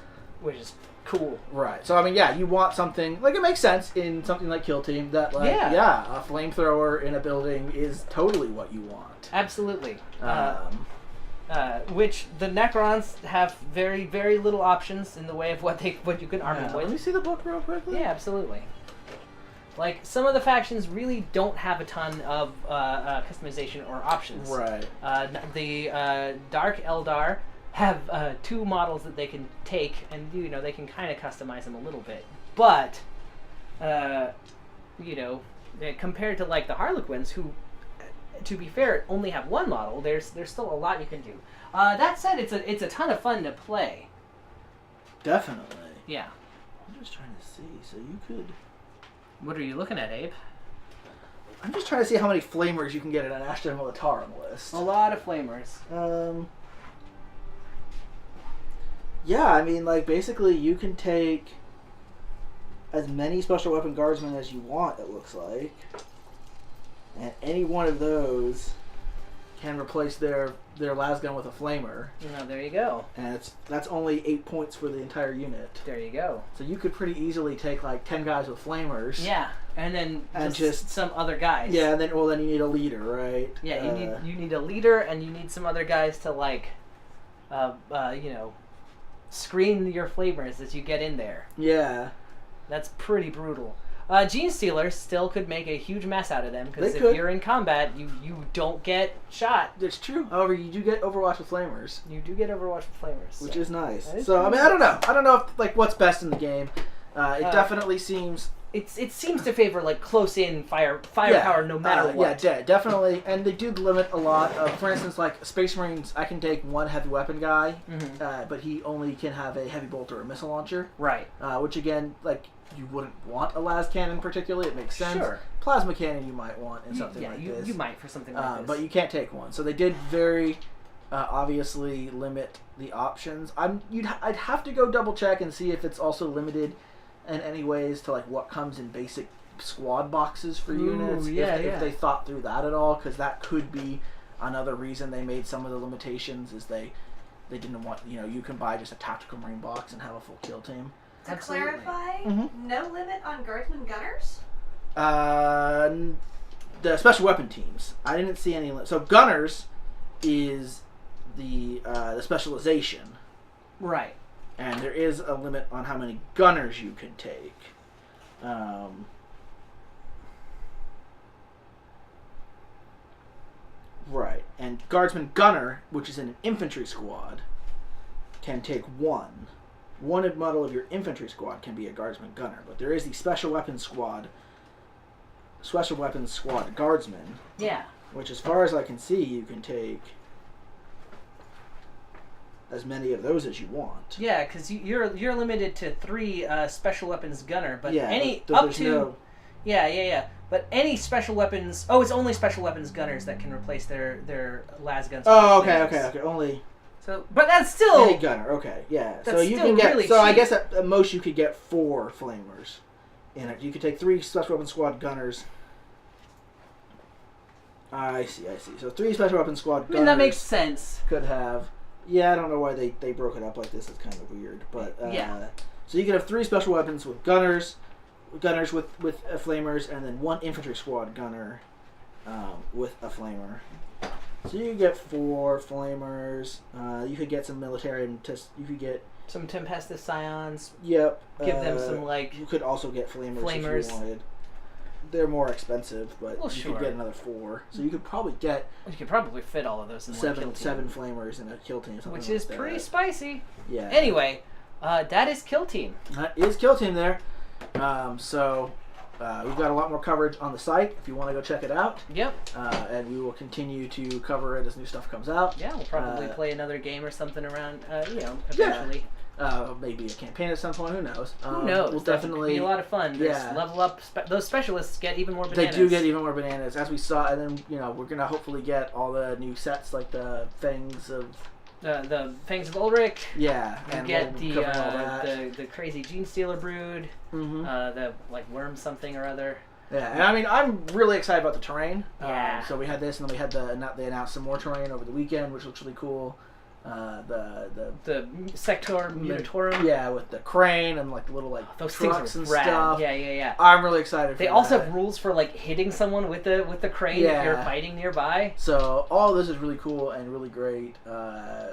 cool. Right. So I mean, yeah, you want something like, it makes sense in something like Kill Team that like a flamethrower in a building is totally what you want. Absolutely. Which the Necrons have very, very little options in the way of what you can arm them with. Let me see the book real quickly. Yeah, absolutely. Like, some of the factions really don't have a ton of customization or options. Right. The Dark Eldar have 2 models that they can take, and they can kind of customize them a little bit. But, compared to like the Harlequins, who, to be fair, only have 1 model, there's still a lot you can do. That said, it's a ton of fun to play. Definitely. Yeah. I'm just trying to see. So you could. What are you looking at, Abe? I'm just trying to see how many flamers you can get in an Ashton Militarum list. A lot of flamers. Yeah, I mean, like, basically you can take as many special weapon guardsmen as you want, it looks like. And any one of those can replace their lasgun with a flamer. No, there you go. And that's only 8 points for the entire unit. There you go. So you could pretty easily take like 10 guys with flamers. Yeah, and then And just some other guys. Yeah, and then you need a leader, right? Yeah, you need a leader, and you need some other guys to like, screen your flamers as you get in there. Yeah. That's pretty brutal. Gene Stealers still could make a huge mess out of them, because They if could. you're in combat, you don't get shot. That's true. However, you do get Overwatch with flamers. You do get Overwatch with flamers. Which is nice. That is So, I pretty mean, I don't know. I don't know if, like, what's best in the game. It definitely seems... It seems to favor like close in firepower no matter what. Yeah, definitely. And they do limit a lot of, for instance, like Space Marines, I can take 1 heavy weapon guy, but he only can have a heavy bolter or missile launcher. Right. Which again, like, you wouldn't want a las cannon particularly. It makes sense. Sure. Plasma cannon you might want in something like this. You might for something like this. But you can't take 1. So they did very obviously limit the options. I'd have to go double check and see if it's also limited in any ways to like what comes in basic squad boxes for units. If they thought through that at all, because that could be another reason they made some of the limitations, is they didn't want, you can buy just a tactical marine box and have a full kill team. To Absolutely. clarify, no limit on guardsmen gunners? The special weapon teams, I didn't see any so gunners is the specialization. Right. And there is a limit on how many gunners you can take. Right. And Guardsman Gunner, which is in an infantry squad, can take 1. One model of your infantry squad can be a Guardsman Gunner. But there is the Special Weapons Squad Guardsman. Yeah. Which, as far as I can see, you can take as many of those as you want. Yeah, because you're limited to 3 special weapons gunner, but But any special weapons... Oh, it's only special weapons gunners that can replace their las guns. Oh, okay. Only... So, but that's still... Any gunner, okay, yeah. That's so you still can get... really so I cheap. guess at most you could get 4 flamers in it. You could take 3 special weapon squad gunners. I see. So 3 special weapon squad gunners... I mean, that makes sense. Could have... Yeah, I don't know why they broke it up like this. It's kind of weird. But, yeah. So you could have 3 special weapons with gunners with flamers, and then 1 infantry squad gunner with a flamer. So you get 4 flamers. You could get some military and you could get Some Tempestus Scions. Yep. Give them some like. You could also get Flamers Flamers. if you wanted. They're more expensive, but Well, you sure. could get another 4. So you could probably get You could probably fit all of those in one kill team. 7 Flamers in a kill team. Which is like pretty that. spicy. Yeah. Anyway, that is Kill Team. That is Kill Team there. We've got a lot more coverage on the site if you want to go check it out. Yep. And we will continue to cover it as new stuff comes out. Yeah, we'll probably play another game or something around, eventually. Maybe a campaign at some point. Who knows? Who knows? We'll That definitely could be a lot of fun. There's Yeah. level up. Those specialists get even more bananas. They do get even more bananas, as we saw, and then we're gonna hopefully get all the new sets like the Fangs of the Fangs of Ulrich. Yeah, You and get we'll cover all that. the crazy Gene Stealer brood. Mhm. The like worm something or other. Yeah, and I mean, I'm really excited about the terrain. Yeah. So we had this, and then we had they announced some more terrain over the weekend, which looks really cool. The Sector Munitorum. yeah, with the crane and like the little like Those trucks things are and rad. stuff. Yeah. I'm really excited. They for also that. have rules for like hitting someone with the crane if Yeah. you're fighting nearby. So all of this is really cool and really great.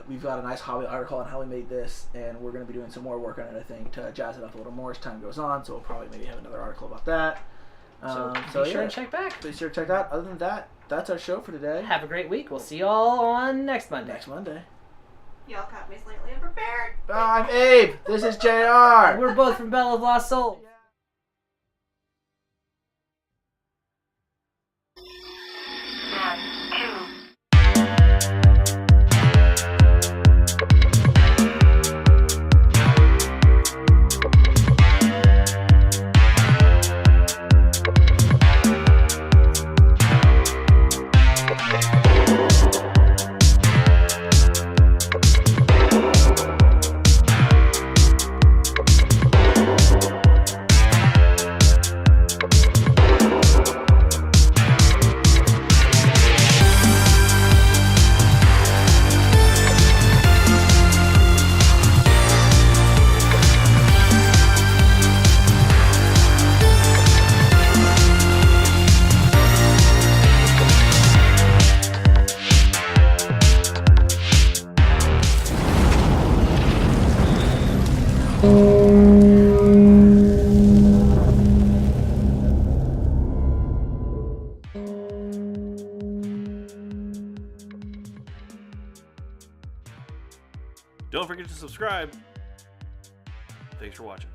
We've got a nice hobby article on how we made this, and we're going to be doing some more work on it, I think, to jazz it up a little more as time goes on. So we'll probably maybe have another article about that. So be sure and check back. Be sure to check that. Other than that, that's our show for today. Have a great week. We'll see y'all on next Monday. Next Monday. Y'all caught me slightly unprepared. I'm Abe. This is JR. We're both from Bell of Lost Soul. Don't forget to subscribe. Thanks for watching.